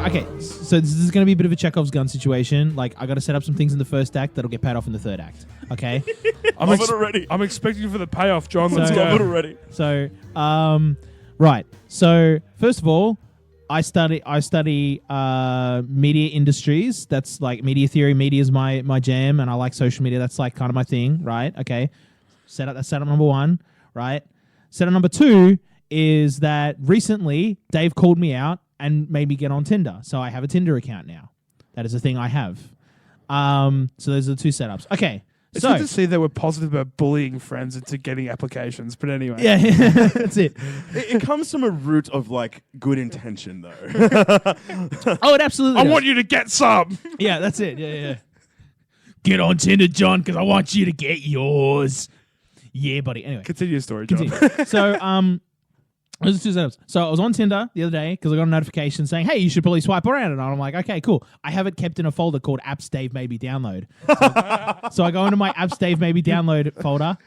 okay, so this is going to be a bit of a Chekhov's gun situation. Like, I got to set up some things in the first act that'll get paid off in the third act. Okay? Love it already. I'm expecting for the payoff, John. Let's So- go. Love it already. So, right. So, first of all, I study media industries. That's like media theory. Media is my jam, and I like social media. That's like kind of my thing, right? Okay. That's setup number one, right? Setup number two is that recently Dave called me out and made me get on Tinder. So I have a Tinder account now. That is a thing I have. So those are the two setups. Okay. It's So good to see that we're positive about bullying friends into getting applications. But anyway. yeah, that's it. It comes from a root of like good intention, though. Oh, it absolutely. I does. want you to get some. Yeah, that's it. Yeah. Get on Tinder, John, because I want you to get yours. Yeah, buddy. Anyway, Continue your story, John. continue. So, there's two setups. So I was on Tinder the other day because I got a notification saying, "Hey, you should probably swipe around." And I'm like, "Okay, cool." I have it kept in a folder called "Apps Dave Maybe Download." So I go into my "Apps Dave Maybe Download" folder,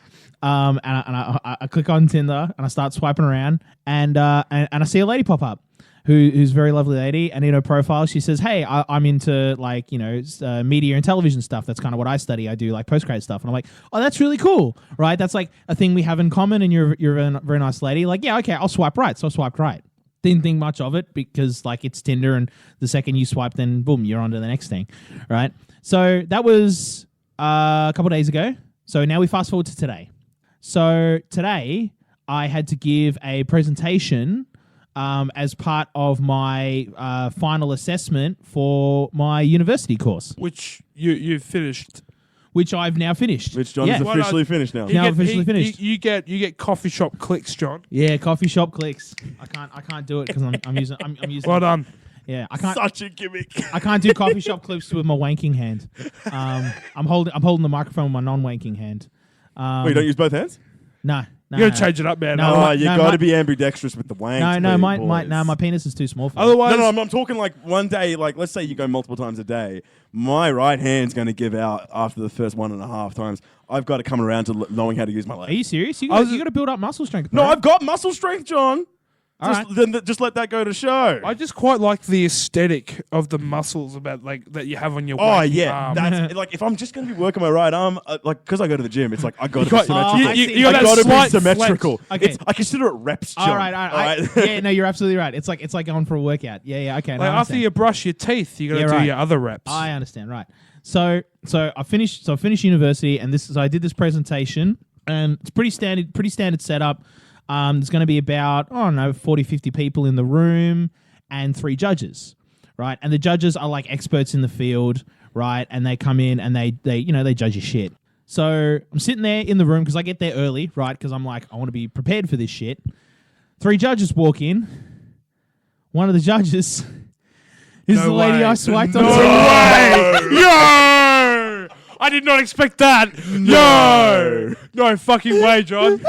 and I click on Tinder and I start swiping around, and I see a lady pop up. Who's a very lovely lady, and in her profile she says, "Hey, I'm into like media and television stuff. That's kind of what I study. I do like postgrad stuff." And I'm like, "Oh, that's really cool, right? That's like a thing we have in common, and you're a very nice lady. Like, yeah, okay, I'll swipe right." So I swiped right. Didn't think much of it because like it's Tinder, and the second you swipe, then boom, you're on to the next thing, right? So that was a couple of days ago. So now we fast forward to today. So today I had to give a presentation. As part of my final assessment for my university course, Which you've finished. which I've now finished. Which John is Why not? officially finished now. Now officially finished. You get coffee shop clicks, John. Yeah, coffee shop clicks. I can't do it because I'm using. Well done. Yeah, I can't. Such a gimmick. I can't do coffee shop clips with my wanking hand. I'm holding the microphone with my non-wanking hand. Wait, you don't use both hands? No. You gotta change it up, man. No, Oh, you no, got my- to be ambidextrous with the wanks. No, boys. my penis is too small for it. Otherwise, No, I'm talking like one day, like let's say you go multiple times a day. My right hand's going to give out after the first 1.5 times. I've got to come around to knowing how to use my leg. Are you serious? You I was- got to build up muscle strength. No, bro. I've got muscle strength, John. All Just let that go to show. I just quite like the aesthetic of the muscles about like that you have on your. Oh wanking yeah, arm. that's like if I'm just going to be working my right arm, like because I go to the gym, it's like I got to be got- symmetrical. I see. you got I that got to be slight symmetrical. flex. Okay. I consider it reps, John. All right. Yeah, no, you're absolutely right. It's like going for a workout. Yeah, okay. no, Like I after understand. you brush your teeth, you got to Yeah, do right. your other reps. I understand, right? So I finished university, and I did this presentation, and it's pretty standard setup. There's going to be about 40, 50 people in the room, and 3 judges, right? And the judges are like experts in the field, right? And they come in and they judge your shit. So I'm sitting there in the room because I get there early, right? Because I'm like, I want to be prepared for this shit. 3 judges walk in. One of the judges is No the lady way. I swiped on. No way! Yo! I did not expect that. No fucking way, John.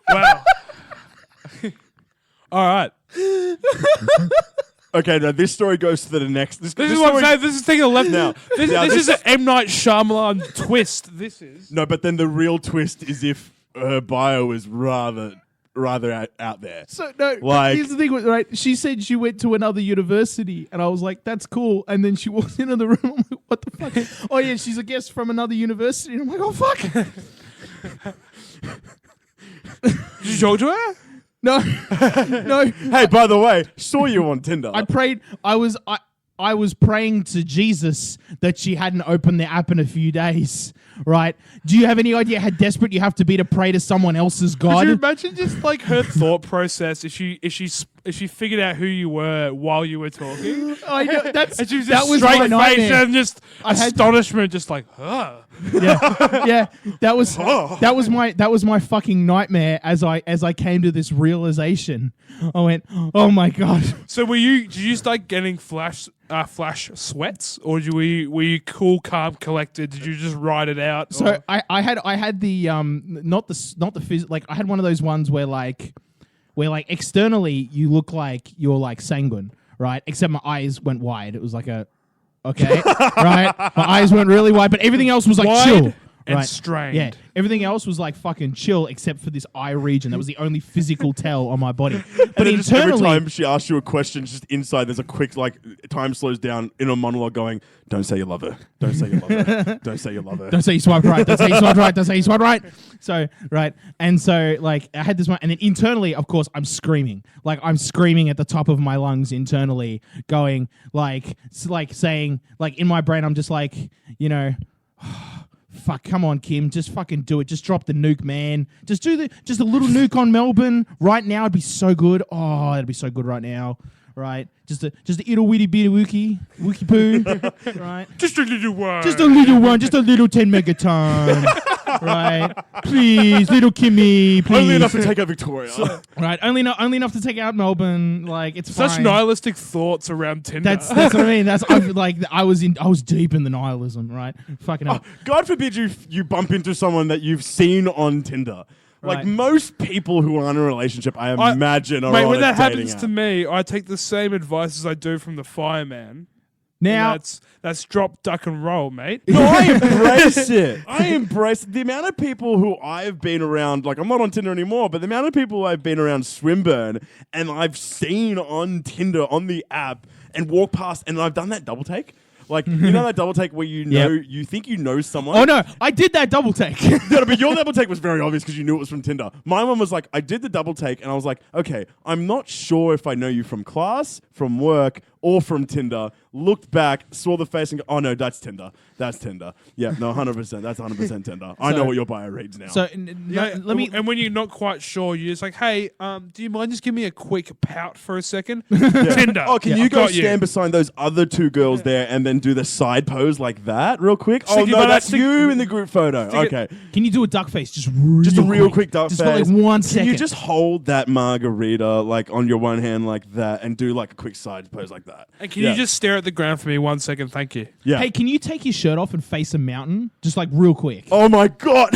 Wow. All right. Okay, now this story goes to the next. This is what I'm story- saying. This is taking a left Now- This now is this- an M. Night Shyamalan twist. This is. No, but then the real twist is if her bio is rather out there. So no, Like- here's the thing, right? She said she went to another university, and I was like, "That's cool." And then she walks into the room. I'm like, "What the fuck?" Oh yeah, she's a guest from another university. And I'm like, "Oh fuck." Did you talk to her? No, no. Hey, by the way, saw you on Tinder. I prayed. I was praying to Jesus that she hadn't opened the app in a few days. Right? Do you have any idea how desperate you have to be to pray to someone else's God? Could you imagine just like her thought process if she figured out who you were while you were talking? I know, And she was that just was straight my face nightmare. and just I had- astonishment, just like, huh. Yeah, that was my fucking nightmare as I came to this realization. I went, oh my god. So did you start getting flash sweats, or were you cool, calm, collected? Did you just ride it out? So I had the not the like I had one of those ones where like externally you look like you're like sanguine, right? Except my eyes went wide. It was like a okay, right? My eyes went really wide, but everything else was like Wide? chill. and strained. Yeah, everything else was like fucking chill except for this eye region. That was the only physical tell on my body. But And just every internally, time she asks you a question, just inside there's a quick like time slows down in a monologue going, "Don't say you love her. Don't say you love her. Don't say you love her." don't say you swipe right. Don't say you swipe right. Don't say you swipe right. So right, and so like I had this one, and then internally, of course, I'm screaming. Like I'm screaming at the top of my lungs internally, going like saying like in my brain, I'm just like, you know. Fuck, come on, Kim. Just fucking do it. Just drop the nuke, man. Just do just a little nuke on Melbourne right now. It'd be so good. Oh, it'd be so good right now. Right? Just a ittle witty bit of wookie poo. Right? Just a little one. Just a little one. Just a little 10 megaton. Right? Please, little Kimmy, please. Only enough to take out Victoria. Right? Only enough to take out Melbourne. Like it's Such fine. nihilistic thoughts around Tinder. That's what I mean. I was deep in the nihilism. Right? Fucking hell. God forbid you bump into someone that you've seen on Tinder. Like Right. most people who are in a relationship, I imagine are Mate, on when a that dating happens app. to me, I take the same advice as I do from the fireman. Now, And that's drop, duck, and roll, mate. No, I embrace it. I embrace the amount of people who I've been around. Like, I'm not on Tinder anymore, but the amount of people I've been around Swinburne and I've seen on Tinder on the app and walk past, and I've done that double take. Like, you know that double take where you think you know someone? oh no, I did that double take. No, but your double take was very obvious because you knew it was from Tinder. My one was like, I did the double take and I was like, okay, I'm not sure if I know you from class, from work, or from Tinder. Looked back, saw the face and go, oh no, that's Tinder. That's Tinder. Yeah, no, 100%. That's 100% Tinder. I know what your bio reads now. So let me. And when you're not quite sure, you're just like, hey, do you mind just give me a quick pout for a second? Tinder. Oh, can Yeah, you I've go got stand beside those other two girls there and then do the side pose like that real quick? Oh, Stick your no, butt that's out, you in the group photo. Okay. Can you do a duck face? Just Just a real quick duck Just face. for like 1 Can second. you just hold that margarita like on your one hand like that and do like a quick side pose like that? And can you just stare at the ground for me 1 second? Thank you. Yeah. Hey, can you take your shirt off and face a mountain? Just like real quick. Oh my God.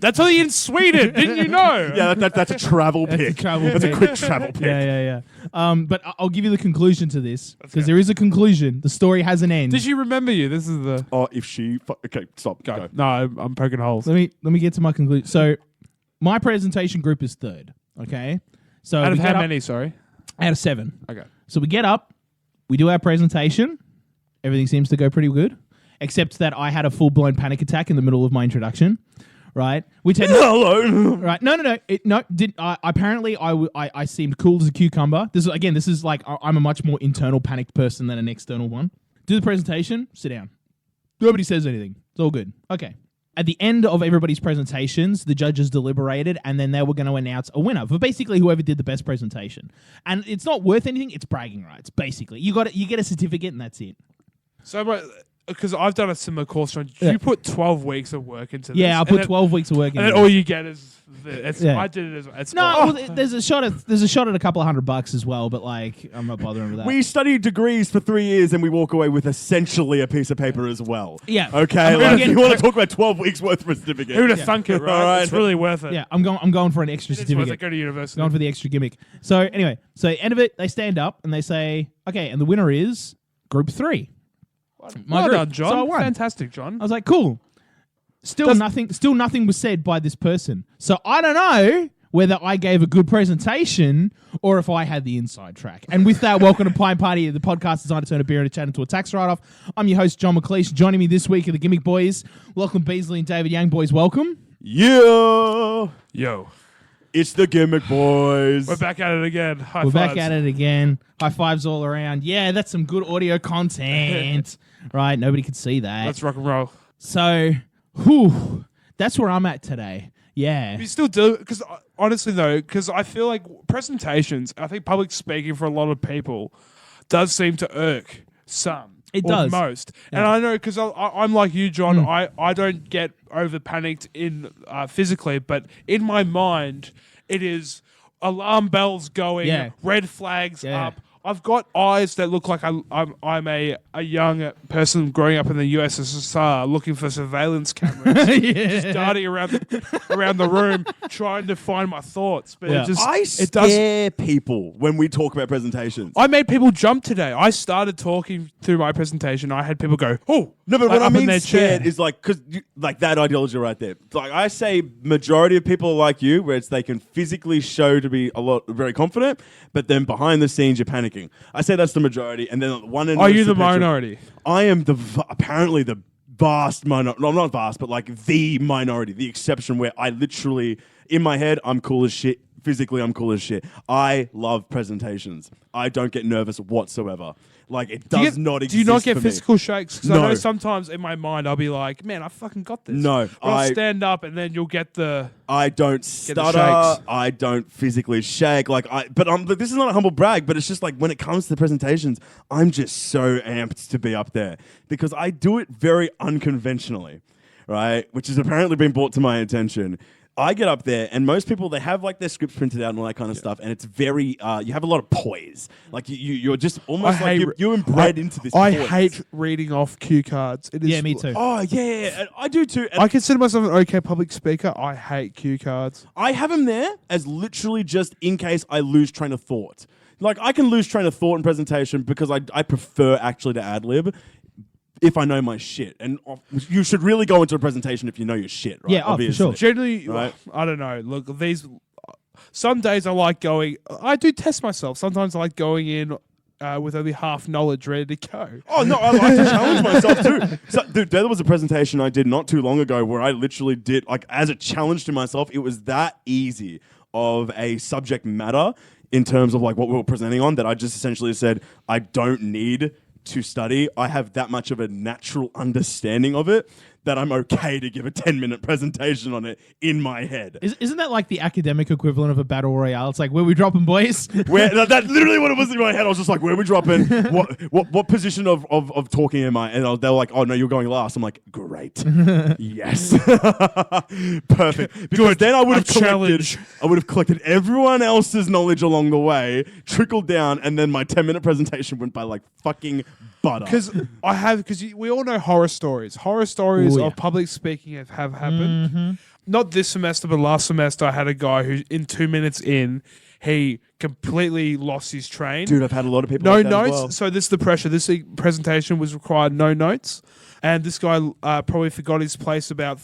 That's only in Sweden. Didn't you know? Yeah, that's a travel pick. That's a quick travel pick. Yeah. But I'll give you the conclusion to this because there is a conclusion. The story has an end. Did she remember you? This is the Oh, if she... Okay, stop. Go. No, I'm poking holes. Let me get to my conclusion. So, my presentation group is third. Okay. So Out of we get how up- many? Sorry. Out of 7. Okay. So we get up, we do our presentation. Everything seems to go pretty good, except that I had a full-blown panic attack in the middle of my introduction, right? Which had Hello. right? No. Apparently, I seemed cool as a cucumber. This is like I'm a much more internal panicked person than an external one. Do the presentation, sit down. Nobody says anything. It's all good. Okay. At the end of everybody's presentations, the judges deliberated, and then they were going to announce a winner for basically whoever did the best presentation. And it's not worth anything; it's bragging rights. Basically, you get a certificate, and that's it. So, because I've done a similar course, John, did Yeah. you put 12 weeks of work into this? Yeah, I And put then- 12 weeks of work in. And then it. all you get is it's. Yeah. I did it as it's No, all- well, there's a shot at a couple of $100 as well, but like I'm not bothering with that. We studied degrees for 3 years and we walk away with essentially a piece of paper as well. Yeah. Okay, I'm like, getting- you want to talk about 12 weeks worth of a certificate. Who would have thunk it, right? Alright. It's really worth it. yeah, I'm going for an extra It's worth certificate. it. Go to university. Going for the extra gimmick. So anyway, end of it, they stand up and they say, okay, and the winner is Group 3. My Well group. done, John. So I won. Fantastic, John. I was like, cool. Still nothing was said by this person. So I don't know whether I gave a good presentation or if I had the inside track. And with that, welcome to Pint Party, the podcast designed to turn a beer and a chat into a tax write-off. I'm your host, John McLeish. Joining me this week are the Gimmick Boys, Lachlan Beasley and David Young. Boys, welcome. Yeah. Yo. It's the Gimmick Boys. We're back at it again. High We're fives. back at it again. High fives all around. Yeah, that's some good audio content. Right, nobody could see that. Let's rock and roll. So, that's where I'm at today. Yeah. You still do, because honestly though, because I feel like presentations, I think public speaking for a lot of people does seem to irk some. It or does. most. Yeah. And I know, because I'm like you, John, I don't get over panicked in physically, but in my mind, it is alarm bells going, Yeah. red flags Yeah. up. I've got eyes that look like I'm a young person growing up in the USSR looking for surveillance cameras, just darting around the room trying to find my thoughts. But I scare people when we talk about presentations. I made people jump today. I started talking through my presentation. I had people go, "Oh, no!" But like, what I up in mean their scared chair. is like because like that ideology right there. Like I say, majority of people are like you, where it's they can physically show to be very confident, but then behind the scenes you're panicking. I say that's the majority, and then at one end. Are you the minority? I am apparently the vast minority. No, not vast, but like the minority, the exception where I literally in my head I'm cool as shit. Physically, I'm cool as shit. I love presentations. I don't get nervous whatsoever. Like, it does not exist. Do you not get for physical me. shakes? Because No. I know sometimes in my mind I'll be like, man, I fucking got this. No, But I'll stand up and then you'll get the. I don't the stutter. shakes. I don't physically shake. But this is not a humble brag, but it's just like when it comes to the presentations, I'm just so amped to be up there because I do it very unconventionally, right? Which has apparently been brought to my attention. I get up there, and most people, they have like their scripts printed out and all that kind of stuff, and it's very, you have a lot of poise. Like you're just almost like you're inbred into this I poise. hate reading off cue cards. It is Yeah, me too. Oh, yeah, and I do too. And I consider myself an okay public speaker. I hate cue cards. I have them there as literally just in case I lose train of thought. Like, I can lose train of thought in presentation because I prefer actually to ad-lib if I know my shit. And you should really go into a presentation if you know your shit, right? Yeah, for Obviously. sure. Generally, Right. I don't know. Look, some days I like going. I do test myself. Sometimes I like going in with only half knowledge ready to go. Oh, no, I like to challenge myself too. So, dude, there was a presentation I did not too long ago where I literally did, like, as a challenge to myself, it was that easy of a subject matter in terms of, like, what we were presenting on that I just essentially said, I don't need to study. I have that much of a natural understanding of it that I'm okay to give a 10-minute presentation on it in my head. Isn't that like the academic equivalent of a battle royale? It's like, where we dropping, boys? That's literally what it was in my head. I was just like, where are we dropping? What position of talking am I? And they were like, oh, no, you're going last. I'm like, great. Yes. Perfect. Because then I would have collected everyone else's knowledge along the way, trickled down, and then my 10-minute presentation went by like fucking butter. Because we all know horror stories. Horror stories Ooh, yeah. of public speaking have happened. Mm-hmm. Not this semester, but last semester I had a guy who, in 2 minutes in, he completely lost his train. Dude, I've had a lot of people No like that notes. as well. So this is the pressure. This presentation was required no notes. And this guy probably forgot his place about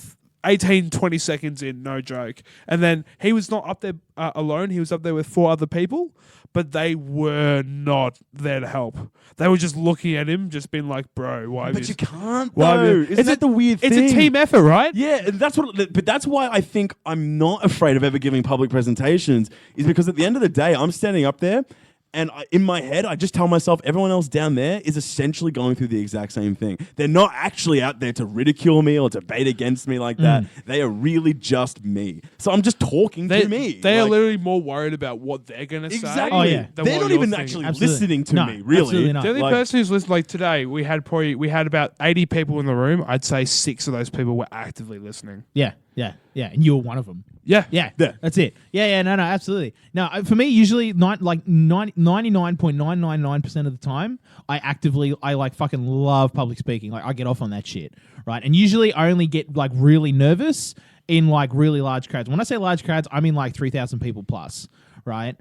18, 20 seconds in, no joke. And then he was not up there alone. He was up there with 4 other people, but they were not there to help. They were just looking at him, just being like, bro, why? But you can't, why though. Isn't that the weird thing? It's a team effort, right? Yeah, and but that's why I think I'm not afraid of ever giving public presentations, is because at the end of the day, I'm standing up there, and in my head, I just tell myself everyone else down there is essentially going through the exact same thing. They're not actually out there to ridicule me or debate against me like that. They are really just me. So I'm just talking to me. They are literally more worried about what they're going to say. Exactly. Oh, yeah. than They're what not you're even thinking. actually Absolutely. listening to No, me, really. absolutely not. The only Like- person who's listening, like today, we had about 80 people in the room. I'd say 6 of those people were actively listening. Yeah. And you were one of them. Yeah. Yeah, Yeah. that's it. Yeah, no, absolutely. Now, for me, usually, 99.999% of the time, I like fucking love public speaking. Like, I get off on that shit, right? And usually, I only get like really nervous in like really large crowds. When I say large crowds, I mean like 3,000 people plus, right?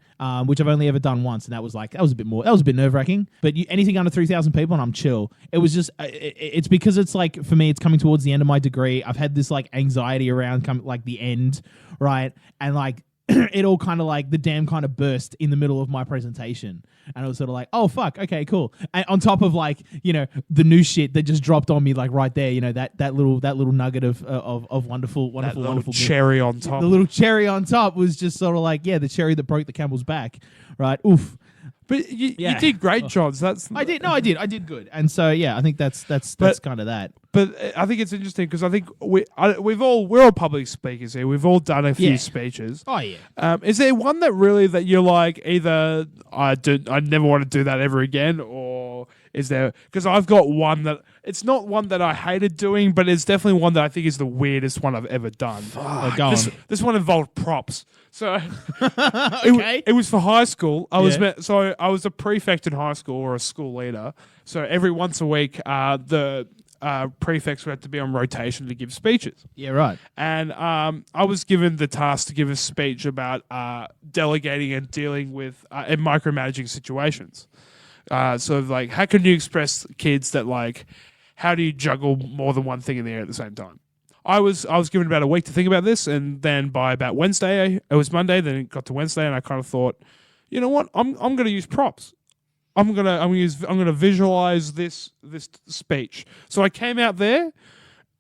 Which I've only ever done once, and that was a bit nerve wracking. But anything under 3,000 people, and I'm chill. It was just, it's because it's like, for me, it's coming towards the end of my degree. I've had this like anxiety around like the end, right? And like, it all kind of like the dam kind of burst in the middle of my presentation, and it was sort of like, oh fuck, okay, cool. And on top of like, you know, the new shit that just dropped on me like right there, you know, that little nugget of wonderful Cherry on top. the little cherry on top was just sort of like, yeah, the cherry that broke the camel's back, right? Oof. But you Yeah. did great, Johns. I did good. And so yeah, I think that's kind of that. But I think it's interesting because I think we're all public speakers here. We've all done a few Yeah. speeches. Oh yeah. Is there one that really that you're like either I never want to do that ever again, or Is there? Because I've got one that it's not one that I hated doing, but it's definitely one that I think is the weirdest one I've ever done. Go on. This one involved props. So Okay. it was for high school. I was Yeah. I was a prefect in high school or a school leader. So every once a week, the prefects would have to be on rotation to give speeches. Yeah, right. And I was given the task to give a speech about delegating and dealing with and micromanaging situations. Sort of like, how can you express kids that like, how do you juggle more than one thing in the air at the same time? I was given about a week to think about this, and then by about Wednesday, it was Monday, then it got to Wednesday, and I kind of thought, you know what, I'm going to use props. I'm gonna visualize this speech. So I came out there,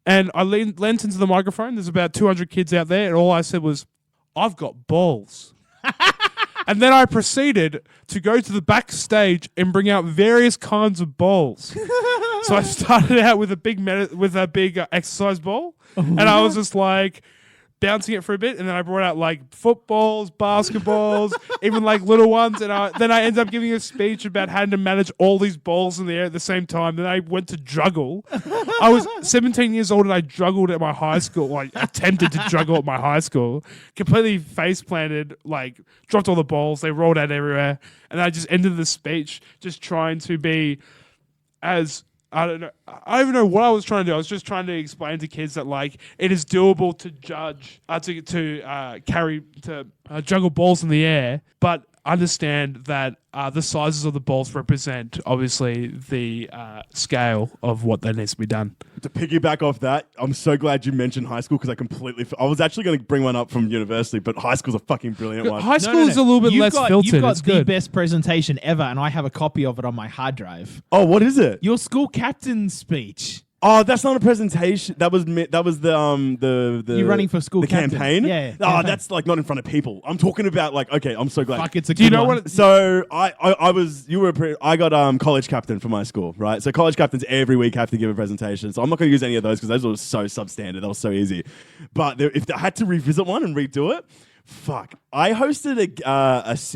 and I leaned into the microphone. There's about 200 kids out there, and all I said was, "I've got balls." And then I proceeded to go to the backstage and bring out various kinds of balls. So I started out with a big exercise ball, and I was just like bouncing it for a bit, and then I brought out like footballs, basketballs, even like little ones, and then I ended up giving a speech about having to manage all these balls in the air at the same time. Then I went to juggle. I was 17 years old and I juggled at my high school, like attempted to juggle at my high school, completely face planted, like dropped all the balls, they rolled out everywhere, and I just ended the speech just trying to be as I don't know what I was trying to do. I was just trying to explain to kids that like it is doable to juggle balls in the air, but understand that the sizes of the balls represent obviously the scale of what that needs to be done. To piggyback off that, I'm so glad you mentioned high school because I was actually going to bring one up from university, but high school's a fucking brilliant one. High school is a little bit less filtered. You've got it's the good. best presentation ever, and I have a copy of it on my hard drive. Oh, what is it? Your school captain's speech. Oh, that's not a presentation. That was the You're running for school the captain. campaign. Yeah, Oh, campaign. that's like not in front of people. I'm talking about like, okay, I'm so glad. Fuck, it's a Do you good know one. what? So I got college captain for my school, right? So college captains every week have to give a presentation. So I'm not going to use any of those because those were so substandard. That was so easy. But if I had to revisit one and redo it, fuck. I hosted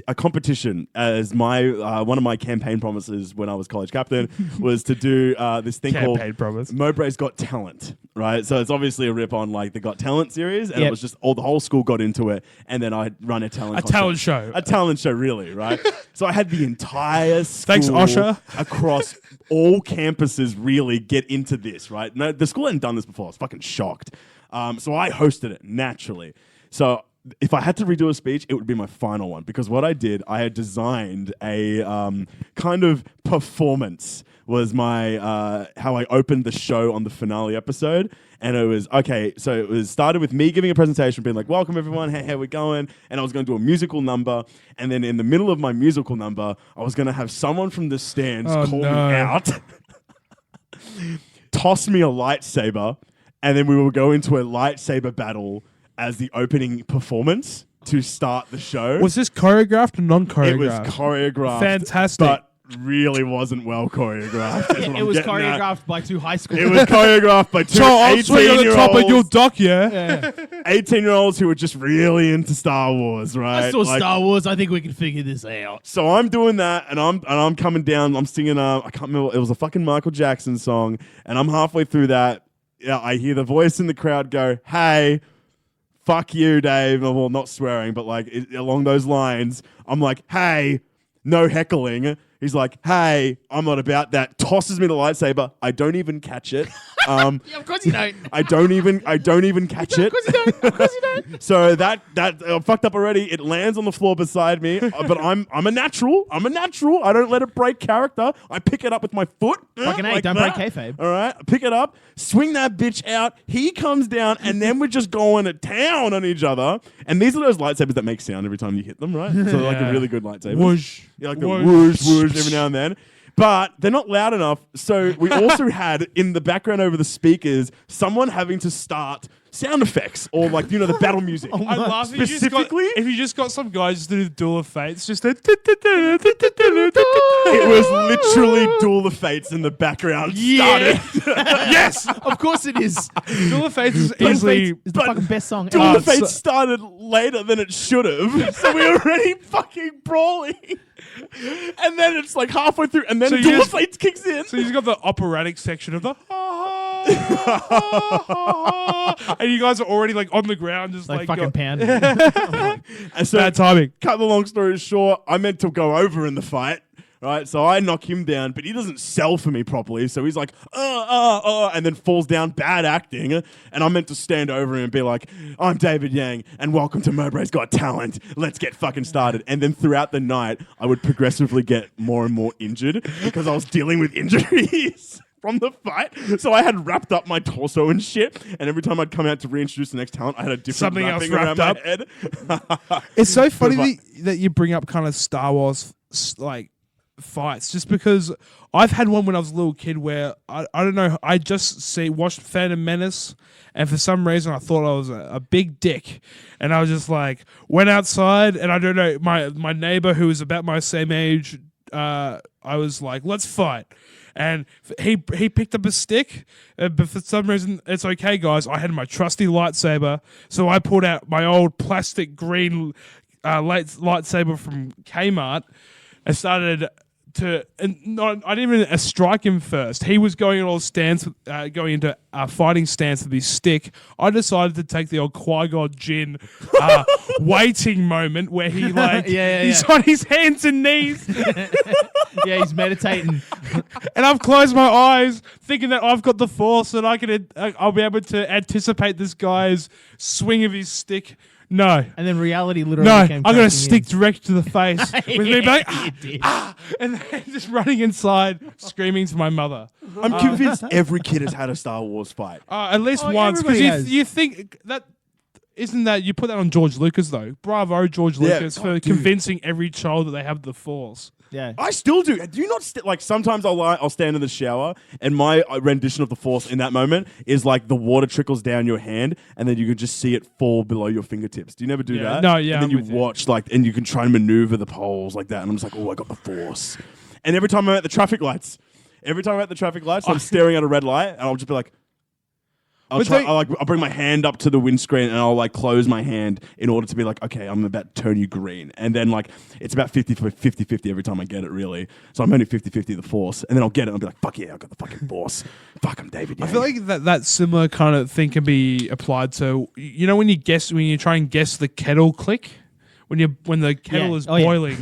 a competition as my one of my campaign promises when I was college captain was to do this thing called Campaign promise. Mowbray's Got Talent, right? So it's obviously a rip on like the Got Talent series, and Yep. it was just the whole school got into it, and then I run a talent talent show. a talent show, really, right? So I had the entire school Thanks, Osher. across all campuses really get into this, right? No, the school hadn't done this before. I was fucking shocked. So I hosted it naturally. So if I had to redo a speech, it would be my final one because what I did, I had designed a kind of performance was my how I opened the show on the finale episode. And it was, okay, so it was started with me giving a presentation, being like, welcome everyone, hey, how we going? And I was going to do a musical number. And then in the middle of my musical number, I was going to have someone from the stands call me out, toss me a lightsaber, and then we will go into a lightsaber battle as the opening performance to start the show. Was this choreographed or non-choreographed? It was choreographed. Fantastic. But really wasn't well choreographed. is what It I'm was getting at. choreographed by two high school. It was choreographed by two So I'll swing on the top of your 18-year-olds. duck, yeah? 18-year-olds who were just really into Star Wars, right? I saw Like, Star Wars. I think we can figure this out. So I'm doing that, and I'm coming down. I'm singing. I can't remember. It was a fucking Michael Jackson song, and I'm halfway through that. Yeah, I hear the voice in the crowd go, "Hey, fuck you, Dave." Well, not swearing, but like along those lines. I'm like, "Hey, no heckling." He's like, "Hey, I'm not about that." Tosses me the lightsaber. I don't even catch it. Yeah, of course you don't. I don't even catch it. Of course you don't. Of course you don't. So that fucked up already. It lands on the floor beside me, but I'm a natural. I'm a natural. I don't let it break character. I pick it up with my foot. Fucking A, like don't that. break kayfabe. All right, I pick it up, swing that bitch out. He comes down, and then we're just going to town on each other. And these are those lightsabers that make sound every time you hit them, right? So they're like a really good lightsaber. Whoosh. Yeah, like the Whoosh. whoosh, whoosh every now and then. But they're not loud enough. So we also had in the background over the speakers someone having to start sound effects or like the battle music. I love specifically. if you just got some guys just do the Duel of Fates, just a It was literally Duel of Fates in the background. Yeah. Yes, Of course it is. Duel of Fates is Duel of easily. Fates is the but fucking best song Duel ever. of Fates started later than it should have, so we were already fucking brawling. And then it's like halfway through, and then So you Duel of just- Fates kicks in. So you just got the operatic section of the. And you guys are already like on the ground, just Like like fucking pounding. And so, bad timing. cut the long story short, I meant to go over in the fight. Right, so I knock him down, but he doesn't sell for me properly. So he's like, and then falls down, bad acting. And I'm meant to stand over him and be like, I'm David Yang, and welcome to Mowbray's Got Talent. Let's get fucking started. And then throughout the night, I would progressively get more and more injured because I was dealing with injuries from the fight. So I had wrapped up my torso and shit. And every time I'd come out to reintroduce the next talent, I had a different Something else wrapping around wrapped my head. It's so funny But- that you bring up kind of Star Wars like fights, just because I've had one when I was a little kid where I don't know, I just watched Phantom Menace, and for some reason I thought I was a big dick, and I was just like went outside, and I don't know, my neighbor who was about my same age, I was like, let's fight. And he picked up a stick, but for some reason, it's okay, guys. I had my trusty lightsaber, so I pulled out my old plastic green lightsaber from Kmart and started to. I didn't even strike him first. He was going in all stance, going into a fighting stance with his stick. I decided to take the old Qui-Gon Jinn waiting moment where he he's on his hands and knees. Yeah, he's meditating. And I've closed my eyes, thinking that I've got the force and I'll be able to anticipate this guy's swing of his stick. No. And then reality literally No, came I'm going to crashing stick in. direct to the face with me being You did. and then just running inside, screaming to my mother. I'm convinced every kid has had a Star Wars fight. At least Oh, once, because everybody has. you think that. Isn't that you put that on George Lucas though? Bravo, George Lucas, for convincing every child that they have the Force. Yeah. I still do. Do you not like? Sometimes I'll stand in the shower, and my rendition of the Force in that moment is like the water trickles down your hand, and then you can just see it fall below your fingertips. Do you never do Yeah. that? No, yeah, And then I'm you with you. watch and you can try and maneuver the poles like that, and I'm just like, oh, I got the Force. And every time I'm at the traffic lights, I'm staring at a red light, and I'll just be like. I'll bring my hand up to the windscreen and I'll like close my hand in order to be like, okay, I'm about to turn you green. And then like, it's about 50-50 every time I get it, really. So I'm only 50-50 the Force. And then I'll get it and I'll be like, fuck yeah, I got the fucking Force. Fuck, I'm David Yang. I feel like that similar kind of thing can be applied to, when you try and guess the kettle click. When the kettle is boiling,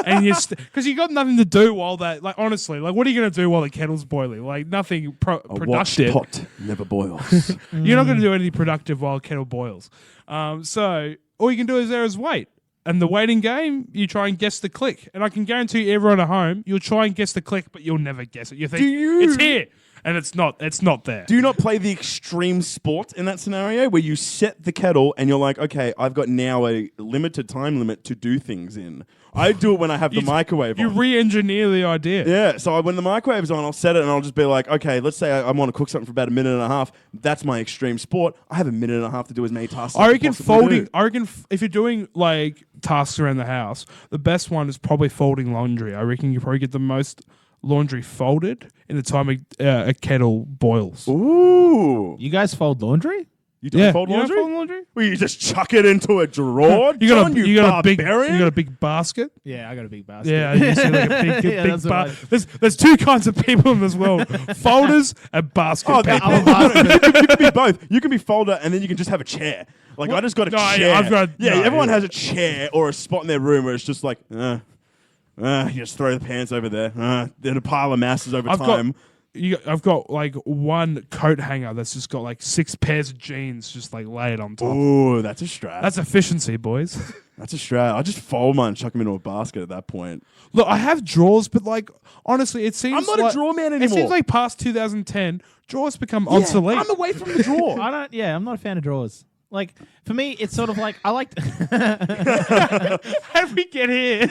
and because you got nothing to do while that, like honestly, like what are you gonna do while the kettle's boiling? Like nothing productive. A watched pot never boils. You're not gonna do anything productive while a kettle boils. So all you can do is wait. And the waiting game, you try and guess the click. And I can guarantee everyone at home, you'll try and guess the click, but you'll never guess it. You think it's here. And it's not there. Do you not play the extreme sport in that scenario where you set the kettle and you're like, okay, I've got now a limited time limit to do things in? I do it when I have the microwave You on. re-engineer the idea. Yeah, so when the microwave's on, I'll set it and I'll just be like, okay, let's say I want to cook something for about a minute and a half. That's my extreme sport. I have a minute and a half to do as many tasks as I I reckon can possibly do. I reckon if you're doing like tasks around the house, the best one is probably folding laundry. I reckon you probably get the most laundry folded in the time a kettle boils. Ooh. You guys fold laundry? You don't fold You don't laundry? fold laundry? Well, you just chuck it into a drawer? You got John, a big basket. Yeah, I got a big basket. Yeah, you see like a big Yeah, that's what I- There's two kinds of people in this world: folders and basket Oh, people. you can be both. You can be folder and then you can just have a chair. Like, I just got a chair. Everyone has a chair or a spot in their room where it's just like, you just throw the pants over there. Then a pile of masses over time. I've got like one coat hanger that's just got like 6 pairs of jeans just like laid on top. Ooh, that's a strat. That's efficiency, boys. That's a strat. I just fold mine and chuck them into a basket at that point. Look, I have drawers, but like honestly, it seems I'm not like, a drawer man It anymore. seems like past 2010, drawers become obsolete. I'm away from the drawer. I'm not a fan of drawers. Like, for me, it's sort of like, I like... How did we get here?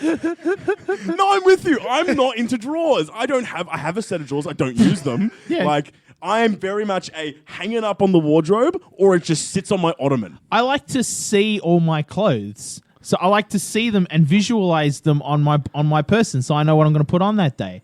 No, I'm with you. I'm not into drawers. I have a set of drawers. I don't use them. Yeah. Like, I am very much a hanging up on the wardrobe, or it just sits on my ottoman. I like to see all my clothes. So I like to see them and visualize them on my person, so I know what I'm going to put on that day.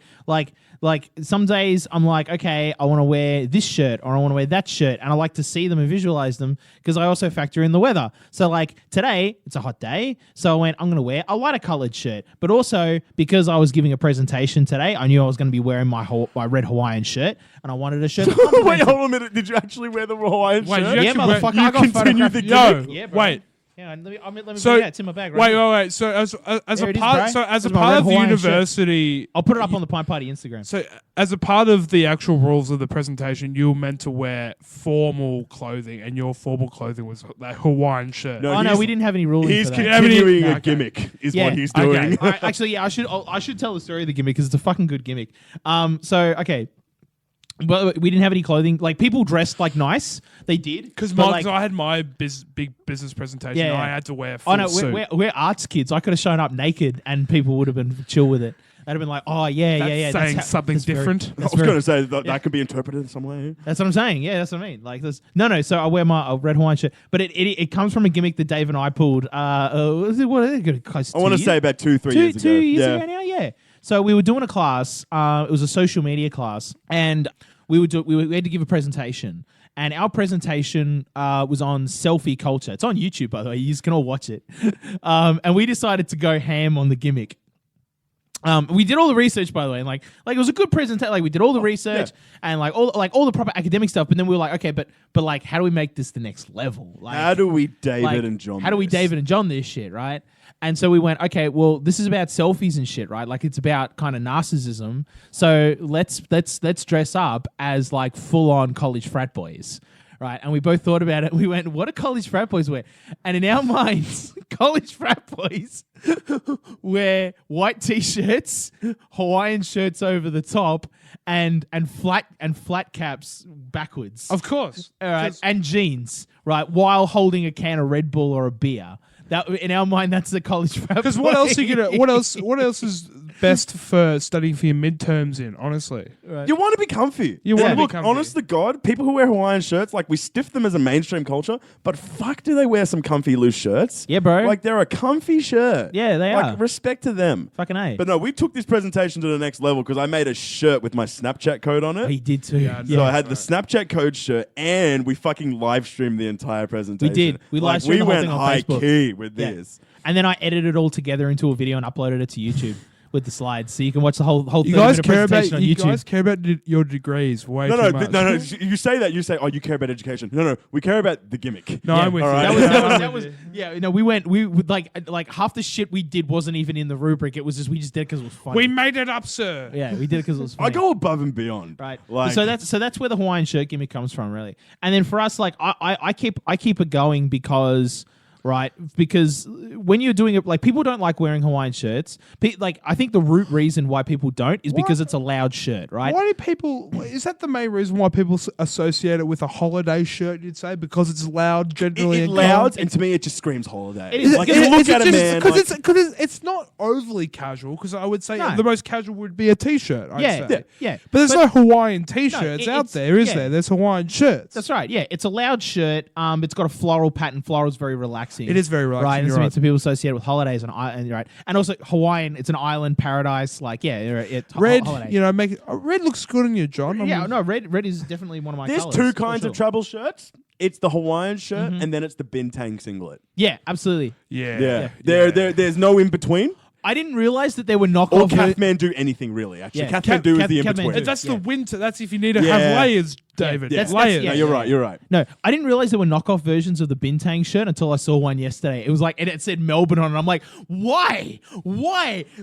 Like some days I'm like, okay, I want to wear this shirt or I want to wear that shirt, and I like to see them and visualize them because I also factor in the weather. So like today, it's a hot day, so I went, I'm going to wear a lighter colored shirt. But also because I was giving a presentation today, I knew I was going to be wearing my red Hawaiian shirt, and I wanted a shirt. Wait, hold on a minute. Did you actually wear the Hawaiian shirt? Yeah, motherfucker. You I got continue the photographed. gimmick? Yeah, bro. Wait. Yeah, let me bring So- it out. It's in my bag. Right here. Wait. So as There a it is, part, bro. so as a That's my part red of the Hawaiian shirt. university, I'll put it up on the Pint Party Instagram. so as a part of the actual rules of the presentation, you were meant to wear formal clothing, and your formal clothing was that Hawaiian shirt. No, Oh no, he's- we didn't have any ruling He's for that. continuing a Okay. gimmick, is Yeah. what he's Okay. doing. All right, actually, yeah, I should tell the story of the gimmick because it's a fucking good gimmick. So okay, well, we didn't have any clothing. Like people dressed like nice, they did. Because but, like, I had my big business presentation, Yeah, and yeah. I had to wear a full oh no, suit. we're arts kids. I could have shown up naked and people would have been chill with it. They'd have been like, oh yeah, That's yeah. saying that's something that's very- different. I that's was very- going to say that could be interpreted in some way. That's what I'm saying. Yeah, that's what I mean. Like this. No. So I wear my red Hawaiian shirt, but it comes from a gimmick that Dave and I pulled. What is it? Close to I want to 2 say years? about 2-3 years ago. 2 years yeah. ago now. Yeah. So we were doing a class. It was a social media class, and we had to give a presentation. And our presentation was on selfie culture. It's on YouTube, by the way. You can all watch it. And we decided to go ham on the gimmick. We did all the research, by the way, and like it was a good presentation. Like we did all the research and all the proper academic stuff. But then we were like, okay, but like, how do we make this the next level? Like, How do we David like, and John How do we this? David and John this shit, right? And so we went, okay, well, this is about selfies and shit, right? Like it's about kind of narcissism. So let's dress up as like full on college frat boys. Right, and we both thought about it. We went, what do college frat boys wear? And in our minds, college frat boys wear white t-shirts, Hawaiian shirts over the top, and flat caps backwards. Of course. All right, and jeans, right, while holding a can of Red Bull or a beer. That in our mind, that's the college frat. Because what else are you gonna? What else is best for studying for your midterms in? Honestly, You want to be comfy. You wanna be Look, comfy. honest to God, people who wear Hawaiian shirts, like we stiff them as a mainstream culture, but fuck do they wear some comfy loose shirts. Yeah, bro. Like they're a comfy shirt. Yeah, they like, are. Respect to them. Fucking A. But no, we took this presentation to the next level because I made a shirt with my Snapchat code on it. He did too. Yeah, So I had the Snapchat code shirt, and we fucking live streamed the entire presentation. We did. We live streamed we the whole went thing on high Facebook. key with Yeah. this. And then I edited it all together into a video and uploaded it to YouTube with the slides, so you can watch the whole you 30-minute guys care about presentation on YouTube. your degrees way No, too no, much. no. You say that. You say, oh, you care about education. No, we care about the gimmick. No, Yeah. I'm with All you. right. That was yeah. No, we would like half the shit we did wasn't even in the rubric. It was just we just did it because it was funny. We made it up, sir. Yeah, we did it because it was funny. I go above and beyond. Right. Like, so that's where the Hawaiian shirt gimmick comes from, really. And then for us, like I keep it going because when you're doing it, like people don't like wearing Hawaiian shirts. Like I think the root reason why people don't is because it's a loud shirt, right? Why do people? Is that the main reason why people associate it with a holiday shirt? You'd say because it's loud, generally. It's and loud, calm? and to me, it just screams holiday. It is- like, is you it- look Is it at a just- man. Because like, it's not overly casual. Because I would say No. the most casual would be a t-shirt. I'd Yeah, say. yeah. But there's no Hawaiian t-shirts it- out it's- there, is yeah. there? There's Hawaiian shirts. That's right. Yeah, it's a loud shirt. It's got a floral pattern. Floral is very relaxing. It is very relaxing, right? And you're so right. some people associate it with holidays and right, and also Hawaiian. It's an island paradise. Like it's Red, holiday. you know, red looks good on you, John. I Yeah, mean, no, red is definitely one of my there's colors. two for kinds sure. of travel shirts. It's the Hawaiian shirt, and then it's the bintang singlet. Yeah, absolutely. yeah. There's no in between. I didn't realize that there were Or knockoff. Kathmandu anything really. Actually, Yeah. Kathmandu is the in Kathmandu. between. And that's Yeah. the winter. That's if you need to Yeah. have layers, David. That's- layers. yeah. No, you're right. You're right. No, I didn't realize there were knockoff versions of the Bintang shirt until I saw one yesterday. It was like, and it said Melbourne on it. I'm like, why?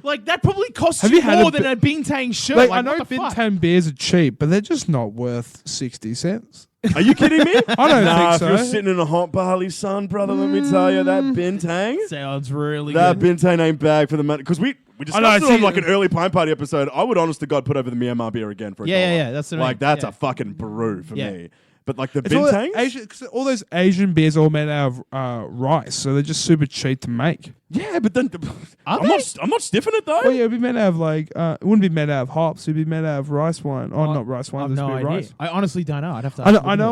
Like that probably costs Have you you had more a than a Bintang shirt. Like, Like, I know what the fuck? Bintang beers are cheap, but they're just not worth 60 cents. Are you kidding me? I don't Nah, think if so. you're sitting in a hot Bali sun, brother, let me tell you that bintang. Sounds really That good. bintang ain't bag for the money. Because we discussed know, it see- on like an early Pine Party episode. I would honest to God put over the Myanmar beer again for a Yeah, dollar. yeah, yeah, that's what I mean. like that's Yeah. a fucking brew for Yeah. me. But like the It's all, bintangs? Asian, 'cause all those Asian beers are all made out of rice, so they're just super cheap to make. Yeah, but then Are I'm they? not stiffing it though. Well, yeah, it'd be made out of like it wouldn't be made out of hops. It'd be made out of rice wine. Oh, not rice I wine. have Just no be idea. rice. I honestly don't know. I'd have to. I know.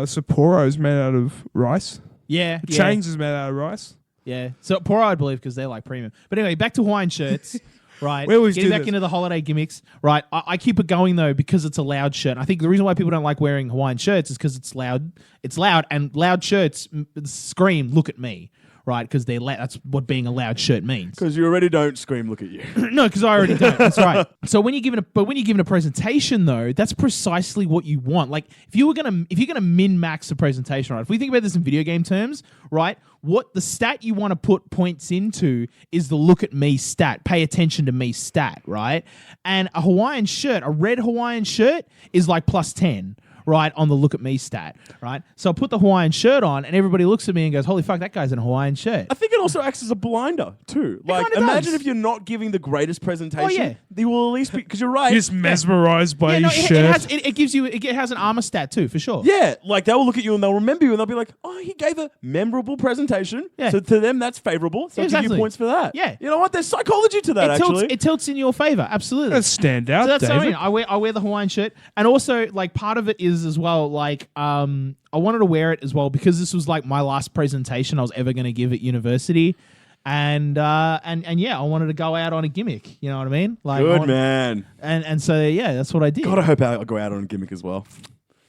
Sapporo's made out of rice. Yeah. Chang's is made out of rice. Yeah. So Poro, I believe, because they're like premium. But anyway, back to Hawaiian shirts. Right. We always Getting do back this. into the holiday gimmicks. Right. I keep it going though because it's a loud shirt. I think the reason why people don't like wearing Hawaiian shirts is because it's loud. It's loud, and loud shirts scream, "Look at me." Right, because they're that's what being a loud shirt means. Because you already don't scream, look at you. No, because I already don't. That's right. So when you're given a presentation though, that's precisely what you want. Like if you're gonna min-max a presentation, right? If we think about this in video game terms, right? What the stat you want to put points into is the look at me stat, pay attention to me stat, right? And a Hawaiian shirt, a red Hawaiian shirt is like +10. Right, on the look at me stat, right? So I put the Hawaiian shirt on and everybody looks at me and goes, holy fuck, that guy's in a Hawaiian shirt. I think it also acts as a blinder too. Like, kinda imagine does. if you're not giving the greatest presentation. Oh, yeah. They will at least be, because you're right. You're just mesmerized by Yeah, no, his it shirt. has, it gives you, it has an armor stat too, for sure. Yeah, like they will look at you and they'll remember you and they'll be like, oh, he gave a memorable presentation. Yeah. So to them, that's favorable. So I'll give Exactly. you points for that. Yeah. You know what? There's psychology to that, actually. It tilts in your favor, absolutely. That's stand out, So that's what I David. mean. I wear the Hawaiian shirt, and also like part of it is as well like I wanted to wear it as well because this was like my last presentation I was ever going to give at university, and yeah, I wanted to go out on a gimmick. You know what I mean? Like Good, man. And so yeah, that's what I did. God, I hope I'll go out on a gimmick as well.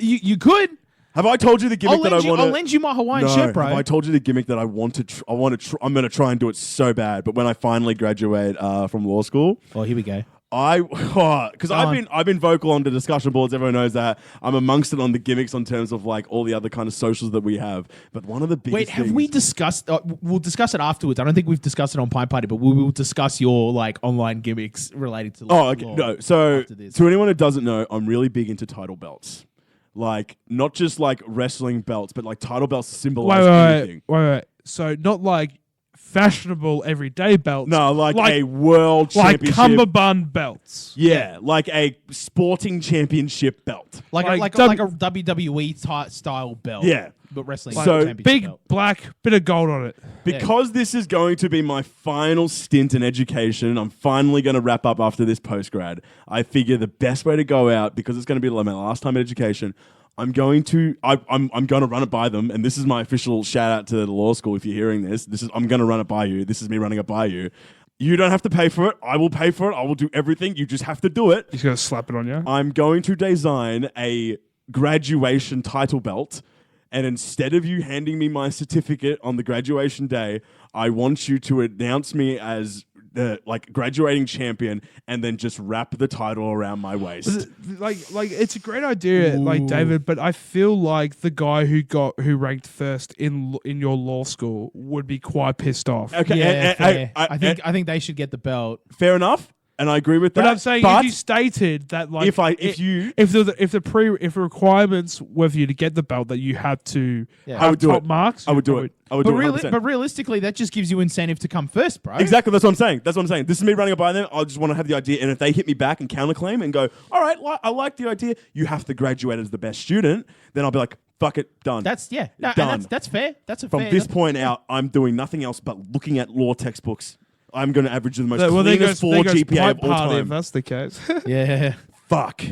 You could. Have I told you the gimmick that I want to... I'll lend you my Hawaiian No, shirt, bro. have I told you the gimmick that I want to... I'm going to try and do it so bad, but when I finally graduate from law school... Oh, here we go. Because I've been vocal on the discussion boards. Everyone knows that I'm amongst it on the gimmicks on terms of like all the other kind of socials that we have. But one of the biggest Wait, have things, we discussed? We'll discuss it afterwards. I don't think we've discussed it on Pint Party, but we will discuss your like online gimmicks related to. Oh, okay. law No. So after this. to anyone who doesn't know, I'm really big into title belts. Like not just like wrestling belts, but like title belts symbolize anything. Wait. So not like fashionable everyday belts. No, like a world like championship. cummerbund belts. Yeah, like a sporting championship belt. like a WWE style belt. Yeah. but wrestling. So, championship Big belt. black bit of gold on it. Because this is going to be my final stint in education, I'm finally going to wrap up after this postgrad. I figure the best way to go out, because it's going to be like my last time in education, I'm going to run it by them, and this is my official shout out to the law school. If you're hearing this, I'm going to run it by you. This is me running it by you. You don't have to pay for it. I will pay for it. I will do everything. You just have to do it. He's going to slap it on you. I'm going to design a graduation title belt. And instead of you handing me my certificate on the graduation day, I want you to announce me as the graduating champion, and then just wrap the title around my waist. Like it's a great idea, like David, but I feel like the guy who ranked first in your law school would be quite pissed off. Okay, Yeah, fair. I I think they should get the belt. fair enough, and I agree with that. But I'm saying if you stated that, like, if the requirements were for you to get the belt that you had to Yeah. I have would do top it. marks, I would do it. I would do it 100%. But realistically, that just gives you incentive to come first, bro. Exactly, that's what I'm saying. This is me running it by them. I just want to have the idea, and if they hit me back and counterclaim and go, all right, I like the idea, you have to graduate as the best student, then I'll be like, fuck it, done. That's Done. that's fair. That's a From fair. this point out, I'm doing nothing else but looking at law textbooks. I'm going to average the most there cleanest goes 4 there goes GPA of Pint all Party, if time. that's the case. Yeah. Fuck.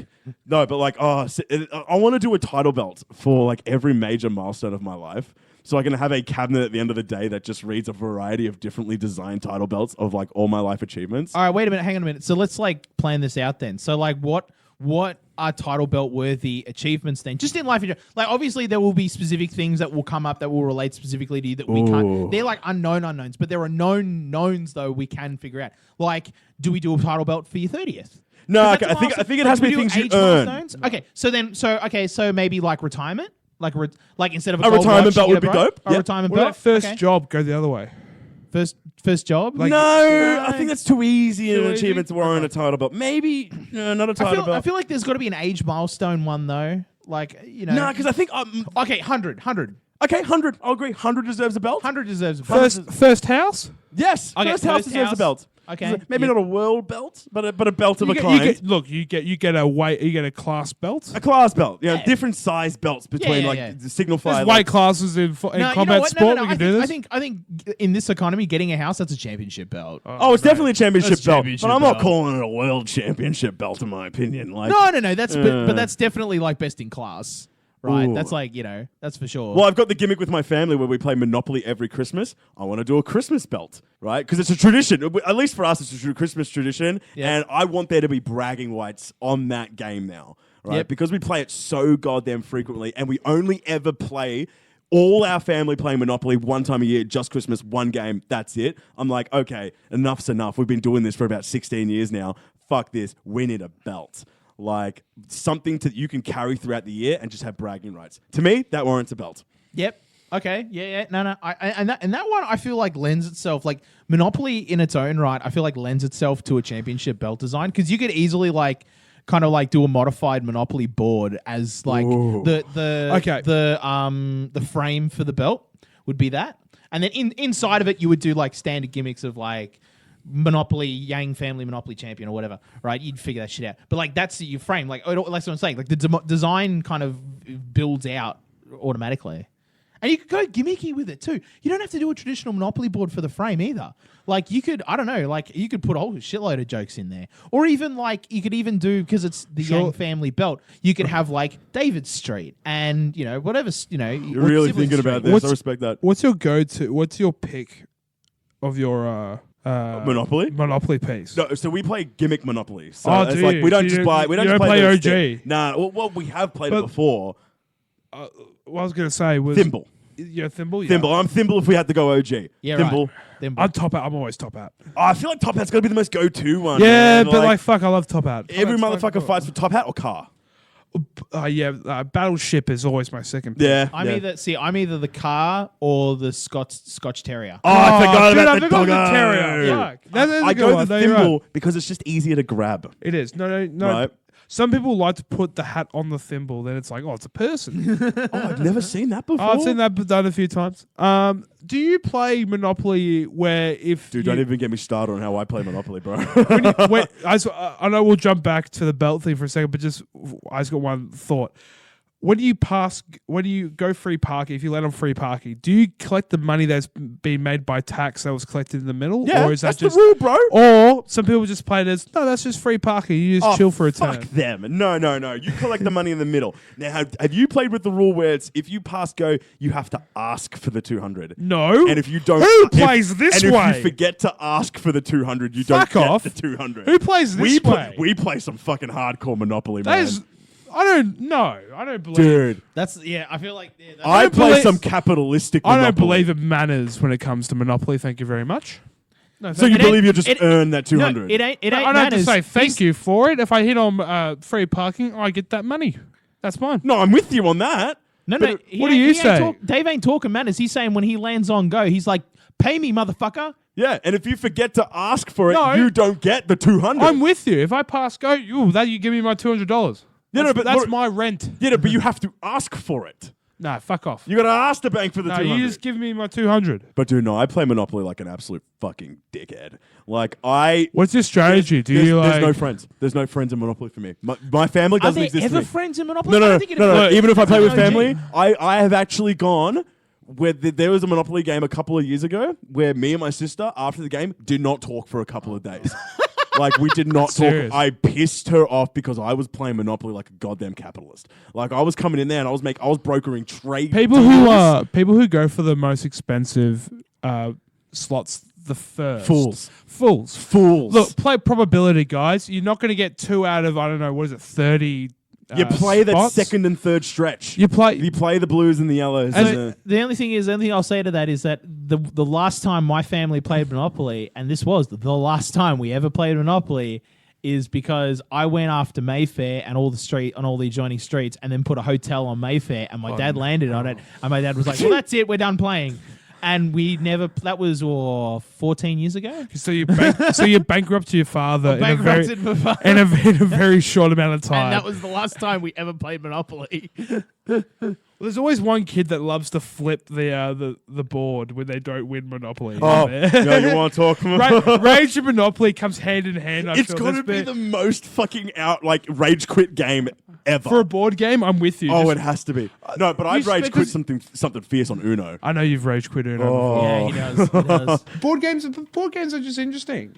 No, but I want to do a title belt for every major milestone of my life. So I can have a cabinet at the end of the day that just reads a variety of differently designed title belts of all my life achievements. All right, wait a minute. Hang on a minute. So let's plan this out then. So what are title belt worthy achievements then? Just in life, obviously there will be specific things that will come up that will relate specifically to you that we can't. They're unknown unknowns, but there are known knowns though we can figure out. Do we do a title belt for your 30th? No, I think it has to be things you earn. Okay, so maybe retirement, instead of A retirement belt would be dope. A Yep. retirement What belt. about first Okay. job? Go the other way. First job. No, I think that's too easy an Too achievement to warrant a title belt. Maybe not a title belt. I feel like there's got to be an age milestone one though. No, because I think Okay, 100. okay, 100. I'll agree. 100 deserves a belt. 100 deserves a belt. First house? Yes, Okay, first house deserves a belt. Okay. Maybe Yeah. not a world belt, but a belt of You a get, kind. you get a weight, you get a class belt. A class belt. Yeah. Different size belts between the signify. There's weight classes in combat you know what? sport. No, We can do this. I think in this economy, getting a house, that's a championship belt. Oh, it's definitely a championship That's belt, championship but I'm not belt. calling it a world championship belt, in my opinion. Like, No. That's but that's definitely like best in class, right? Ooh. That's like that's for sure. well, I've got the gimmick with my family where we play Monopoly every Christmas. I want to do a Christmas belt, right? Because it's a tradition. At least for us, it's a Christmas tradition, Yeah. and I want there to be bragging rights on that game now, right? Yep. Because we play it so goddamn frequently, and we only ever play. All our family play Monopoly one time a year, just Christmas, one game, that's it. I'm like, okay, enough's enough. We've been doing this for about 16 years now. Fuck this. We need a belt. Like something you can carry throughout the year and just have bragging rights. To me, that warrants a belt. Yep. Okay. Yeah. No. And that one I feel like lends itself, like Monopoly in its own right. I feel like lends itself to a championship belt design because you could easily like kind of like do a modified Monopoly board as like the frame for the belt would be that, and then inside of it you would do like standard gimmicks of like Monopoly Yang family Monopoly champion or whatever, right? You'd figure that shit out, but like that's your frame. Like that's what I'm saying. Like the design kind of builds out automatically. And you could go gimmicky with it too. You don't have to do a traditional Monopoly board for the frame either. Like you could, I don't know, like you could put a whole shitload of jokes in there. Or even like you could even do, because it's the Yang family belt, you could have like David Street and, whatever, You're really thinking about this. I respect that. What's your go-to? What's your pick of your Monopoly piece? No, so we play gimmick Monopoly. So Oh, it's do like you? we don't You just don't- buy. We don't you just don't play those OG? things. Nah, well, we have played it before. What I was gonna say was Thimble. Thimble. Yeah. Thimble. I'm Thimble if we had to go OG. Yeah, Thimble. right. Thimble. I'm top out. I'm always top out. Oh, I feel like Top Hat's got to be the most go-to one. Yeah, man. but like fuck, I love top out. every Top Hat's motherfucker fucking fights for Top Hat or car. cool. Battleship is always my second pick. Yeah. I'm either the car or the Scotch Terrier. Oh, I forgot dude, about I the forgot doggo. the terrier. Fuck. That is a I good go one. the No, you're right. Thimble because it's just easier to grab. It is. No. Right. Some people like to put the hat on the thimble, then it's like, oh, it's a person. Oh, I've never seen that before. I've seen that done a few times. Do you play Monopoly where if Dude, you, don't even get me started on how I play Monopoly, bro. I know we'll jump back to the belt thing for a second, but I just got one thought. When you go free parking, if you land on free parking, do you collect the money that's been made by tax that was collected in the middle? Yeah, or is that that's just the rule, bro. Or some people just play it as, no, that's just free parking. You just chill for a fuck turn. them. No. You collect the money in the middle. Now, have you played with the rule where it's if you pass go, you have to ask for the 200? No. And if you don't, Who plays this and way? if you forget to ask for the 200, you Fuck don't off. get the 200. Who plays this way? We play some fucking hardcore Monopoly, That man. is, I don't believe. Dude, I feel like I play believe- some capitalistic I Monopoly. don't believe in manners when it comes to Monopoly. Thank you very much. No, So you It believe ain't- you just it- earn that No, 200? it ain't I don't have to manners. say thank you for it. If I hit on free parking, I get that money. That's mine. No, I'm with you on that. No. But what do you say? Dave ain't talking manners. He's saying when he lands on go, he's like, pay me, motherfucker. Yeah, and if you forget to ask for it, No. you don't get the 200. I'm with you. If I pass go, you give me my $200. Yeah, no, but that's look- my rent. Yeah, but you have to ask for it. Nah, fuck off. You got to ask the bank for the No, 200. you just give me my 200. But dude, no, I play Monopoly like an absolute fucking dickhead. Like What's your strategy? there's no friends. There's no friends in Monopoly for me. My family Are doesn't there exist ever for me. friends in Monopoly? No. I don't think it Even if I play with OG. family, I have actually gone where there was a Monopoly game a couple of years ago where me and my sister, after the game, did not talk for a couple of days. Like, we did not talk. Serious? I pissed her off because I was playing Monopoly like a goddamn capitalist. Like, I was coming in there and I was brokering trade People who go for the most expensive slots the first. Fools. Look, play probability, guys. You're not going to get 2 out of, I don't know, what is it, 30 You play that spots? second and third stretch. You play the blues and the yellows. The only thing I'll say to that is that the last time my family played Monopoly, and this was the last time we ever played Monopoly, is because I went after Mayfair and all the adjoining streets, and then put a hotel on Mayfair, and my dad landed on it, and my dad was like, "Well, that's it, we're done playing." And we never. That was 14 years ago. So you bankrupted your father in a very short amount of time. And that was the last time we ever played Monopoly. There's always one kid that loves to flip the board when they don't win Monopoly. Oh, no, you want to talk? Rage and Monopoly comes hand in hand. It's got to be the most fucking rage quit game ever. For a board game, I'm with you. Oh, it has to be. No, but I've rage quit something fierce on Uno. I know you've rage quit Uno Oh. before. Yeah, he does. Board games are just interesting.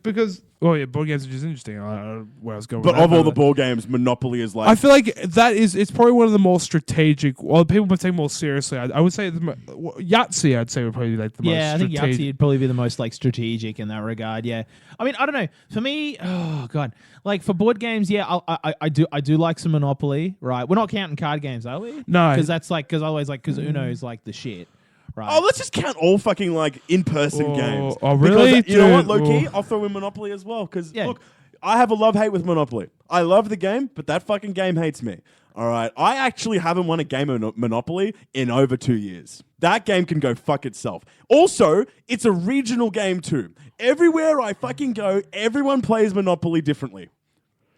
Because board games are just interesting. I don't know where I was going. But with of that, all the board games, Monopoly is like. I feel like it's probably one of the more strategic. Well, people would take more seriously. I would say Yahtzee. I'd say would probably be like the most. Yeah, I think strategic. Yahtzee would probably be the most like strategic in that regard. Yeah, I mean, I don't know. For me, oh god, like for board games, yeah, I do like some Monopoly. Right, we're not counting card games, are we? No, because Uno is like the shit. Right. Oh, let's just count all fucking in-person games. Oh, really? Because, you know what, Dude, low-key, I'll throw in Monopoly as well. Because, Yeah. look, I have a love-hate with Monopoly. I love the game, but that fucking game hates me. All right? I actually haven't won a game of Monopoly in over 2 years. That game can go fuck itself. Also, it's a regional game too. Everywhere I fucking go, everyone plays Monopoly differently.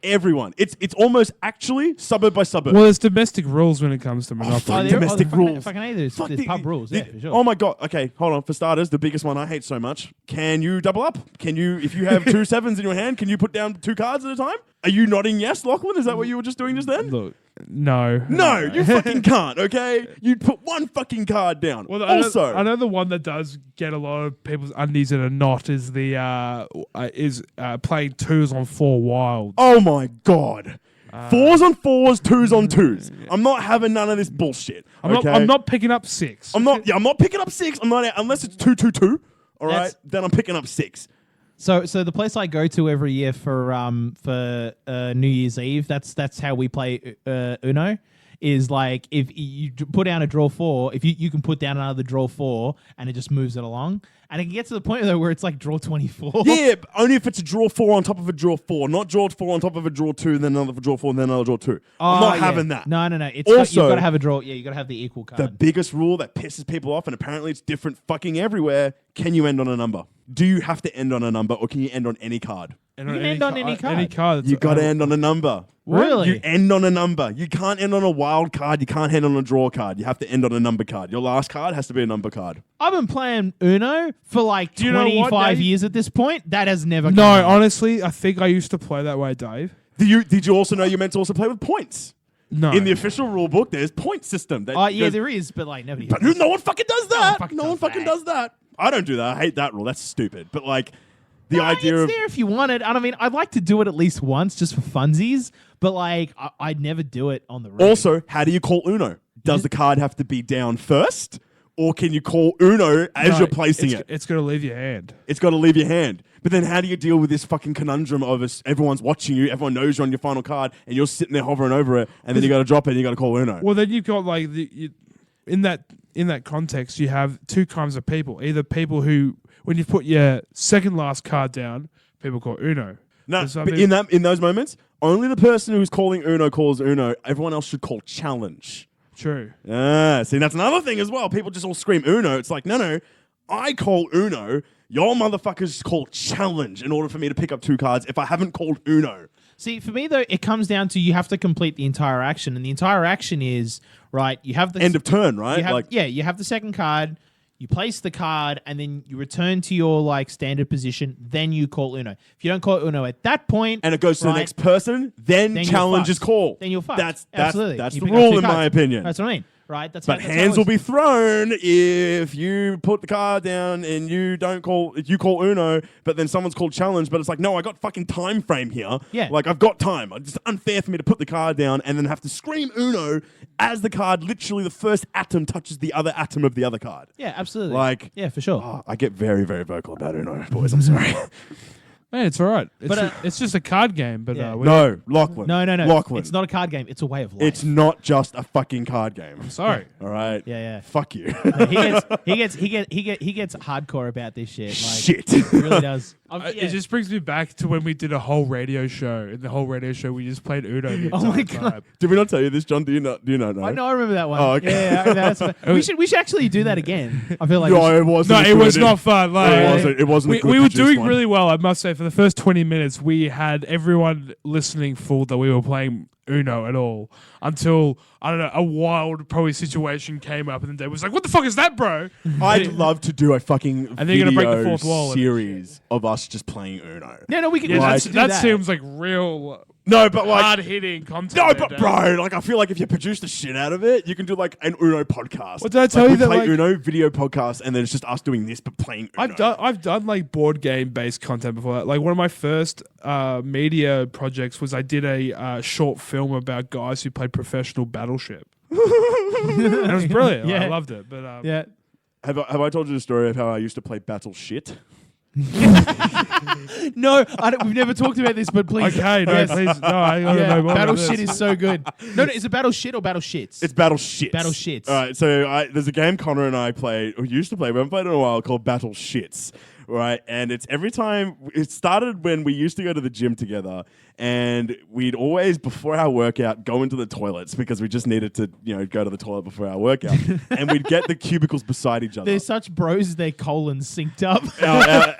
Everyone. It's almost actually suburb by suburb. Well, there's domestic rules when it comes to Monopoly. Domestic rules. Fucking A, there's pub rules. Yeah, for sure. Oh my god. Okay, hold on. For starters, the biggest one I hate so much. Can you double up? Can you, if you have 2 sevens in your hand, can you put down 2 cards at a time? Are you nodding yes, Lachlan? Is that what you were just doing just then? Look, no. No, you fucking can't, okay? You put 1 fucking card down. Well, also, I know the one that does get a lot of people's undies in a knot is the playing 2s on 4 wild. oh my god. 4s on 4s, 2s on 2s. I'm not having none of this bullshit. Okay? I'm not picking up 6. I'm not picking up 6. I'm not unless it's 2-2-2. All right, That's- then I'm picking up 6. So the place I go to every year for New Year's Eve, that's how we play Uno. Is like if you put down a draw 4, if you can put down another draw 4, and it just moves it along, and it can get to the point though where it's like draw 24. Yeah, but only if it's a draw 4 on top of a draw 4, not draw 4 on top of a draw 2, then another draw 4, and then another draw 2. I'm not having that. No. It's Also, you've got to have a draw. Yeah, you got to have the equal card. The biggest rule that pisses people off, and apparently it's different fucking everywhere, can you end on a number? Do you have to end on a number, or can you end on any card? And You can end on any card. Any card. You got to end on a number. Really? You end on a number. You can't end on a wild card. You can't end on a draw card. You have to end on a number card. Your last card has to be a number card. I've been playing Uno for like you know what, 25 Dave? years at this point. That has never No, come up. honestly, I think I used to play that way, Dave. Did you also know you're meant to also play with points? No. In the official rule book, there's point system. That Oh, yeah, goes- there is, but like nobody. But no one fucking does that. fucking No one does fucking that. does that. I don't do that. I hate that rule. That's stupid. But like the No, idea it's of there if you want it. And I mean, I'd like to do it at least once just for funsies, but like I'd never do it on the road. also, how do you call Uno? Does the card have to be down first? Or can you call Uno as No, you're placing it? It's going to leave your hand. It's got to leave your hand. But then how do you deal with this fucking conundrum of everyone's watching you, everyone knows you're on your final card, and you're sitting there hovering over it, and then you got to drop it and you got to call Uno? Well, then you've got like in that context, you have 2 kinds of people. Either people who, when you put your second last card down, people call Uno. No, There's some but people- in those moments, only the person who's calling Uno calls Uno. Everyone else should call challenge. True. See, that's another thing as well. People just all scream Uno. It's like, no, I call Uno. Your motherfuckers call challenge in order for me to pick up 2 cards if I haven't called Uno. See, for me though, it comes down to you have to complete the entire action, and the entire action is right. You have the End of turn, right? you have the second card. You place the card, and then you return to your like standard position. Then you call Uno. If you don't call Uno at that point, and it goes to the right, next person, then then you're challenge is fucked. called. Then you're fucked. That's Absolutely. the You pick up rule 2 in my cards. opinion. That's what I mean, right? That's But that's how hands it will works. be thrown if you put the card down and you call Uno, but then someone's called challenge. But it's like, no, I got fucking time frame here. Yeah. Like I've got time. It's unfair for me to put the card down and then have to scream Uno as the card literally the first atom touches the other atom of the other card. Yeah, absolutely. Like, yeah, for sure. oh, I get very, very vocal about Uno, boys. I'm sorry. Man, it's all right. But, It's just a card game. But Yeah. No, Lachlan. No. Lachlan. It's not a card game. It's a way of life. It's not just a fucking card game. sorry. All right. Yeah. Fuck you. he gets hardcore about this shit. Like, Shit. He really does. It just brings me back to when we did a whole radio show. In the whole radio show, we just played Uno. The Oh my entire God. time. Did we not tell you this, John? Do you not know? I know. I remember that one. Oh, okay. Yeah. We should actually do that again. I feel like No, it wasn't. No, as it was good. not fun. Like, It wasn't. It wasn't. we were doing really well, I must say, for for the first 20 minutes, we had everyone listening fooled that we were playing Uno at all until, I don't know, a wild probably situation came up and then Dave was like, what the fuck is that, bro? I'd love to do a fucking And then you're gonna break the fourth wall and series of us just playing Uno. No, we can. Yeah, let's do that seems like real No, but like hard-hitting content. No, there, but Dave. bro, like I feel like if you produce the shit out of it, you can do like an Uno podcast. Well, did I tell you we that, play like- Uno video podcast, and then it's just us doing this but playing Uno. I've done like board game based content before. Like one of my first media projects was I did a short film about guys who played professional Battleship. And it was brilliant. Yeah. I loved it. But Yeah. Have I told you the story of how I used to play Battle Shit? No, we've never talked about this, but please. okay, no, Yes. please, no, I don't Yeah, know more battle about shit this. is so good. No, is it battle shit or battle shits? It's Battle Shits. Battle Shits. All right, so there's a game Connor and I played, or used to play, we haven't played in a while, called Battle Shits. Right, and it's every time. It started when we used to go to the gym together, and we'd always before our workout go into the toilets because we just needed to, go to the toilet before our workout, and we'd get the cubicles beside each other. They're such bros, their colons synced up.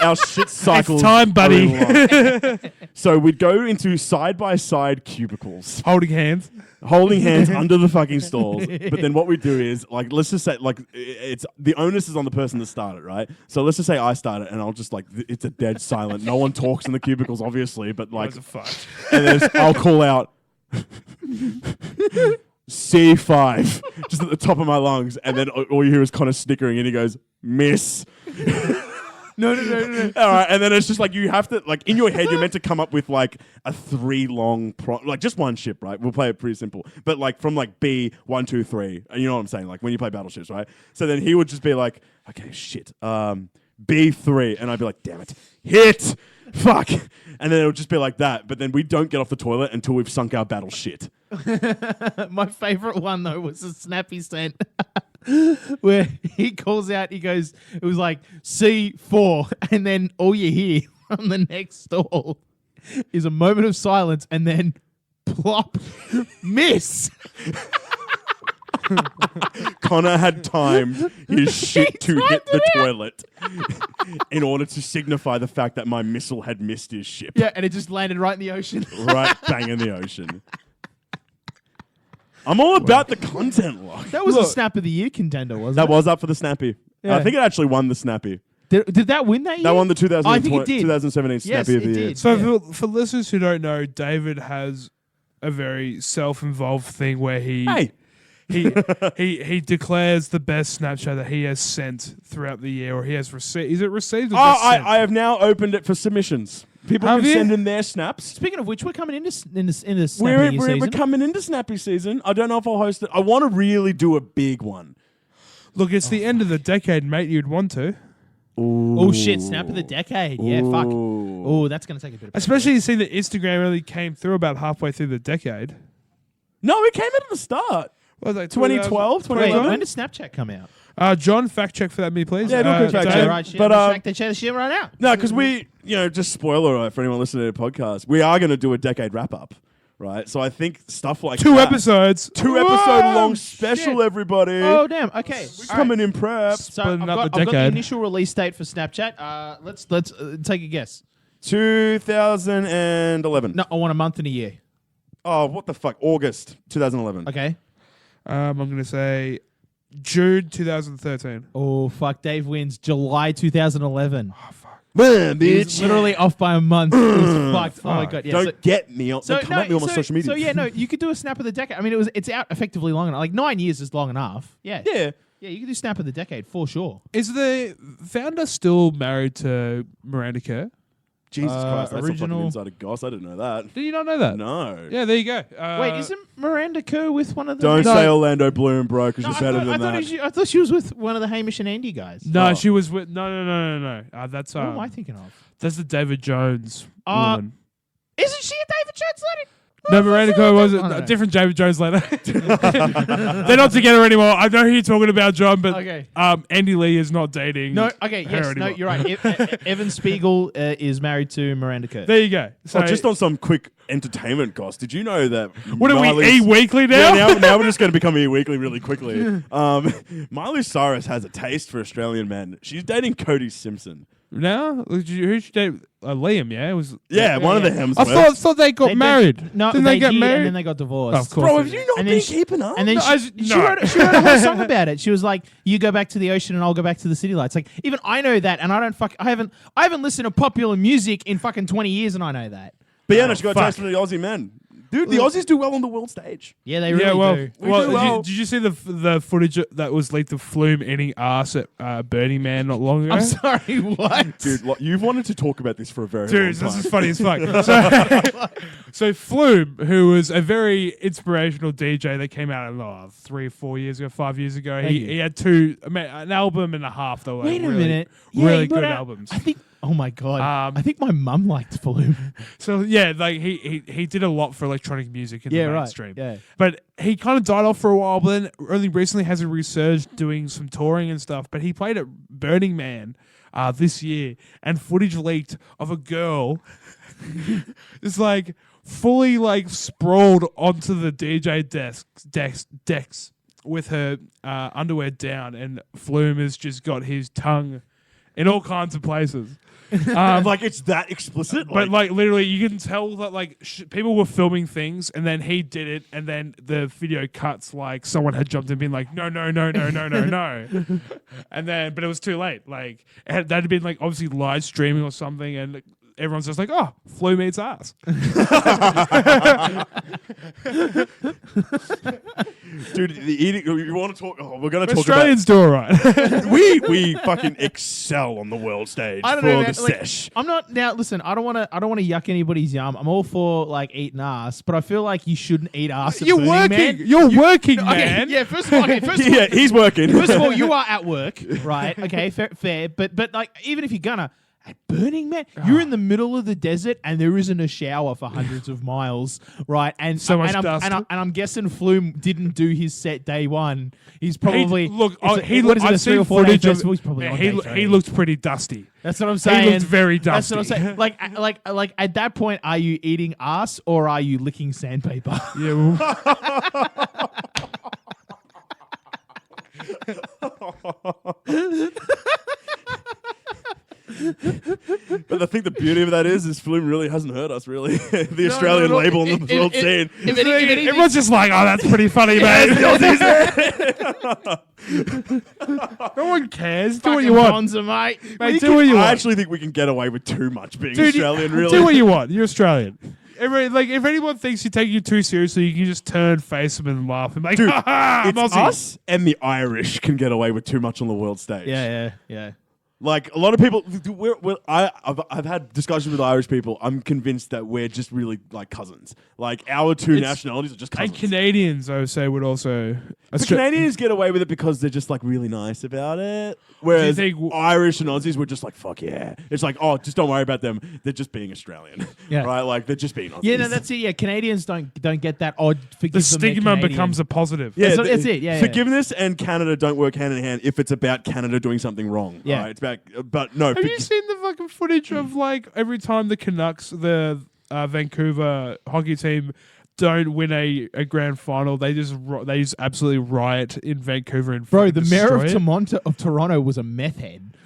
Our shit cycles. It's time, buddy. are in line. So we'd go into side by side cubicles, Holding hands. holding hands under the fucking stalls. But then what we do is, like, let's just say, like, it's the onus is on the person to start it, right? So let's just say I start it, and I'll just like, it's a dead silent. No one talks in the cubicles, obviously, but like, What the fuck? and then I'll call out C5 just at the top of my lungs, and then all you hear is Connor snickering, and he goes, miss. No. All right, and then it's just like you have to, like, in your head, you're meant to come up with like a 3 long, like just one ship, right? We'll play it pretty simple, but like from like B 1 2 3, you know what I'm saying? Like when you play battleships, right? So then he would just be like, okay, shit, B3, and I'd be like, damn it, hit, fuck, and then it would just be like that. But then we don't get off the toilet until we've sunk our battle shit. My favorite one though was a snap he sent where he calls out, he goes, it was like C4, and then all you hear from the next stall is a moment of silence and then plop, miss. Connor had timed his shit to hit the toilet in order to signify the fact that my missile had missed his ship. Yeah, and it just landed right in the ocean. Right bang in the ocean. I'm all about the content lock. That was a snap of the year contender, wasn't That it? was up for the Snappy. Yeah. I think it actually won the Snappy. Did that win that year? That won the 2017 Yes, Snappy of the it Year. did. So for listeners who don't know, David has a very self-involved thing where he he declares the best Snapchat that he has sent throughout the year, or he has received. Is it received? Or just sent? I have now opened it for submissions. People Have can you? send in their snaps. Speaking of which, we're coming into snappy We're season. coming into Snappy season. I don't know if I'll host it. I want to really do a big one. Look, it's the end of the decade, mate. You'd want to, Oh shit! Snap of the decade. Yeah, fuck. Oh, that's gonna take a bit of. especially you see that Instagram really came through about halfway through the decade. No, it came in at the start. What was that, 2012, Wait, 2011. when did Snapchat come out? John, fact check for that, me please. Yeah, do a quick fact Dave? check. Right, shit. But, Check the shit right now. No, because we, just spoiler alert for anyone listening to the podcast, we are going to do a decade wrap up, right? So I think stuff like Two that- episodes. 2 episode long Oh, special, shit. everybody. Oh damn. Okay. Coming in prep. So Splitting I've up got the the decade. initial release date for Snapchat. Let's take a guess. 2011. No, I want a month and a year. Oh, what the fuck? August 2011. Okay. I'm going to say June 2013. Oh fuck! Dave wins July 2011. Man, He's literally off by a month. It was fucked. Oh my god! Yeah. Don't get me on. So, Come at me on my social media. So yeah, no, you could do a snap of the decade. I mean, it's out effectively long enough. Like 9 years is long enough. Yeah. Yeah. Yeah, you could do snap of the decade for sure. Is the founder still married to Miranda Kerr? Jesus Christ, that's original- a fucking insider goss. I didn't know that. Did you not know that? No. Yeah, there you go. Wait, isn't Miranda Kerr with one of the? Don't No. say Orlando Bloom, bro, because No, you're I better thought, than that. I thought she was with one of the Hamish and Andy guys. No, Oh. she was with. No. That's What am I thinking of? that's the David Jones Uh, woman. Isn't she a David Jones lady? No, Miranda Kerr was I don't a know. different David Jones later. They're not together anymore. I know who you're talking about, John, but Okay. Andy Lee is not dating. No. Okay. her Yes. No. anymore. You're right. Evan Spiegel is married to Miranda Kerr. There you go. So Just on some quick entertainment goss, did you know that what are we Miley's- E Weekly now? Yeah, now we're just going to become E-Weekly really quickly. Miley Cyrus has a taste for Australian men. She's dating Cody Simpson. now? Who'd you date? Liam, yeah? It was one of the I Hemsworths. thought they got married. No, Didn't they get did, married? and then they got divorced. Of course. Bro, have you not And been then keeping up? And then No, she wrote a whole song about it. She was like, "You go back to the ocean, and I'll go back to the city lights." Like, even I know that, and I haven't listened to popular music in fucking 20 years, and I know that. But yeah, no, she got a fuck. taste from the Aussie men. Dude, the Aussies do well on the world stage. Yeah, they really do. Did you see the footage that was leaked of Flume eating ass at Burning Man not long ago? I'm sorry, what? Dude, you've wanted to talk about this for a very long Dude, time. this is funny as fuck. So Flume, who was a very inspirational DJ that came out 3 or 4 years ago, 5 years ago, he had an album and a half. That were Wait a really, minute. really he put good out- albums. I think. Oh my god. I think my mum liked Flume. So yeah, like he did a lot for electronic music in the mainstream. Yeah. But he kind of died off for a while, but then only recently has a resurged doing some touring and stuff. But he played at Burning Man this year, and footage leaked of a girl just like fully like sprawled onto the DJ decks with her underwear down, and Flume has just got his tongue in all kinds of places. Like, it's that explicit? But like literally, you can tell that like people were filming things, and then he did it, and then the video cuts like someone had jumped in, and been like, no, and then but it was too late. Like that had been like obviously live streaming or something, and everyone's just like, oh, Flume eats ass. Dude, the eating. You want to talk? Oh, we're going to talk Australians do all right. about. we fucking excel on the world stage I don't for know, the man. sesh. I'm not now. Listen, I don't want to yuck anybody's yum. I'm all for like eating ass, but I feel like you shouldn't eat ass. At You're Burning working. Man. You're working, Okay, man. yeah. First of all, Yeah, he's working. First of all, you are at work, right? Okay, fair. But like, even if you're gonna at Burning Man, you're in the middle of the desert and there isn't a shower for hundreds of miles, right? And So much and dust. I'm guessing Flume didn't do his set day one. He's probably I've seen footage of. He's probably on day He three. looked pretty dusty. That's what I'm saying. He looked very That's dusty. what I'm saying. Like at that point, are you eating ass or are you licking sandpaper? Yeah. But I think the beauty of that is Flume really hasn't hurt us, really. The Australian label on the world scene. If anything- Everyone's just like, oh, that's pretty funny, mate. No one cares. Do what you want. Bonza, mate. Mate, do what you I want. actually think we can get away with too much being Dude, Australian, really. Do what you want. You're Australian. If anyone thinks you take you too seriously, you can just turn, face them, and laugh. And like, Dude, ha ha, I'm it's Aussie. us and the Irish can get away with too much on the world stage. Yeah. Like, a lot of people, I've had discussions with Irish people. I'm convinced that we're just really like cousins. Like, our two nationalities are just cousins. And Canadians, I would say, would also. The Canadians get away with it because they're just like really nice about it. Whereas Irish and Aussies were just like, fuck yeah. It's like, oh, just don't worry about them. They're just being Australian. Yeah. Right? Like, they're just being Aussies. Yeah, no, that's it. Yeah, Canadians don't get that odd. The stigma becomes a positive. Yeah, that's it. Yeah, forgiveness and Canada don't work hand in hand if it's about Canada doing something wrong. Yeah. Right? It's about, but no. Have you seen the fucking footage of like every time the Canucks, the Vancouver hockey team, don't win a grand final, they just absolutely riot in Vancouver and Bro, the mayor of Toronto was a meth head.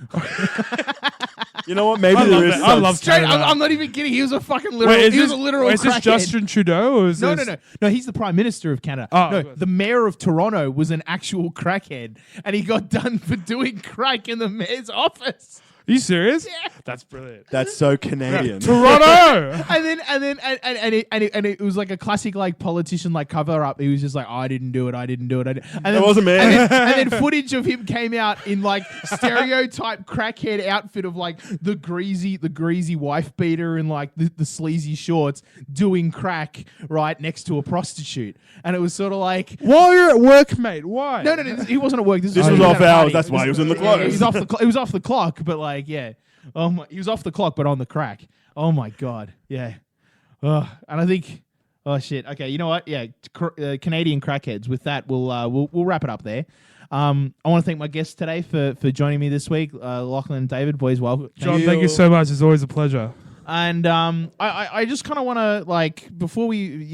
You know what? Maybe there is. I love Straight, Canada. I'm not even kidding. He was a fucking literal. He was a literal. Is this crackhead. Justin Trudeau? Or is No. this No, he's the Prime Minister of Canada. Oh, no, good. the mayor of Toronto was an actual crackhead, and he got done for doing crack in the mayor's office. Are you serious? Yeah. That's brilliant. That's so Canadian. Toronto. And it was like a classic like politician like cover up. He was just like, I didn't do it. And then, That wasn't me. And then footage of him came out in like stereotype crackhead outfit of like the greasy wife beater and like the sleazy shorts doing crack right next to a prostitute. And it was sort of like, While you're at work, mate. Why? no, he wasn't at work. This was he off at a hours. party. That's why he was in the Yeah, clothes. he was off the clock, but like, yeah. Oh my, he was off the clock, but on the crack. Oh my god, yeah. And I think, oh shit. Okay, you know what? Yeah, Canadian crackheads. With that, we'll wrap it up there. I want to thank my guests today for joining me this week, Lachlan and David. Boys, welcome. John, thank you so much. It's always a pleasure. And I just kind of want to, like, before we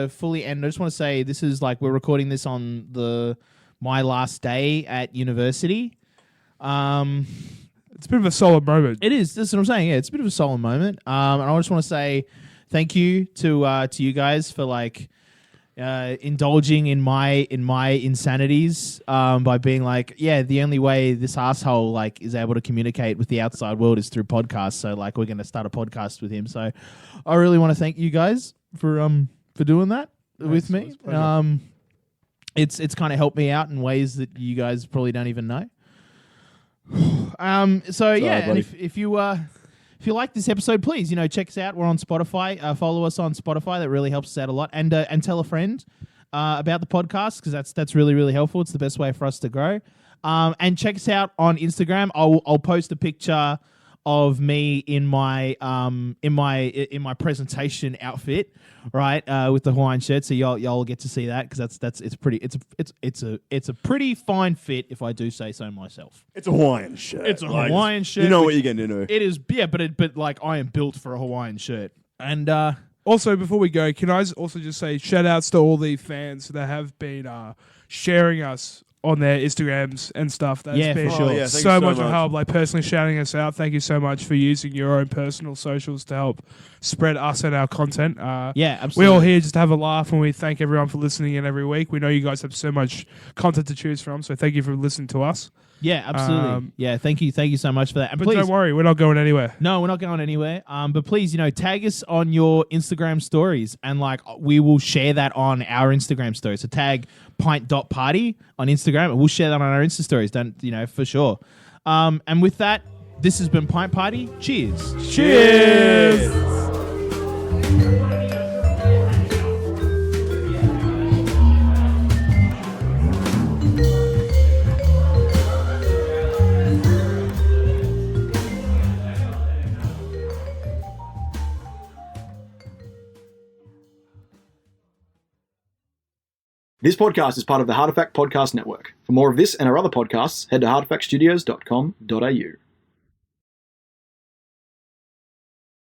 fully end, I just want to say this is like we're recording this on my last day at university. It's a bit of a solid moment. It is. That's what I'm saying. Yeah, it's a bit of a solemn moment. And I just want to say thank you to you guys for like indulging in my insanities by being like, yeah, the only way this asshole like is able to communicate with the outside world is through podcasts. So like we're going to start a podcast with him. So I really want to thank you guys for doing that with me. It's kind of helped me out in ways that you guys probably don't even know. Sorry, yeah, buddy. and if you like this episode, please check us out. We're on Spotify. Follow us on Spotify. That really helps us out a lot. And tell a friend about the podcast because that's really, really helpful. It's the best way for us to grow. And check us out on Instagram. I'll post a picture of me in my presentation outfit, right, with the Hawaiian shirt. So y'all get to see that because it's a pretty fine fit if I do say so myself. It's a Hawaiian shirt. It's a Hawaiian shirt. You know what you're getting into. It is, yeah, but like I am built for a Hawaiian shirt. And Also, before we go, can I also just say shout outs to all the fans that have been sharing us on their Instagrams and stuff. That's been for sure. Yeah, so much help. Like personally shouting us out. Thank you so much for using your own personal socials to help spread us and our content. Yeah, We're absolutely. all here just to have a laugh, and we thank everyone for listening in every week. We know you guys have so much content to choose from, so thank you for listening to us. Yeah, absolutely. Yeah, thank you so much for that. And But please, don't worry, we're not going anywhere. no, we're not going anywhere. But please, tag us on your Instagram stories, and like we will share that on our Instagram stories. So tag pint.party on Instagram, and we'll share that on our Insta stories. Don't for sure. And with that, this has been Pint Party. Cheers. Cheers. This podcast is part of the Hard Effect Podcast Network. For more of this and our other podcasts, head to hardeffectstudios.com.au.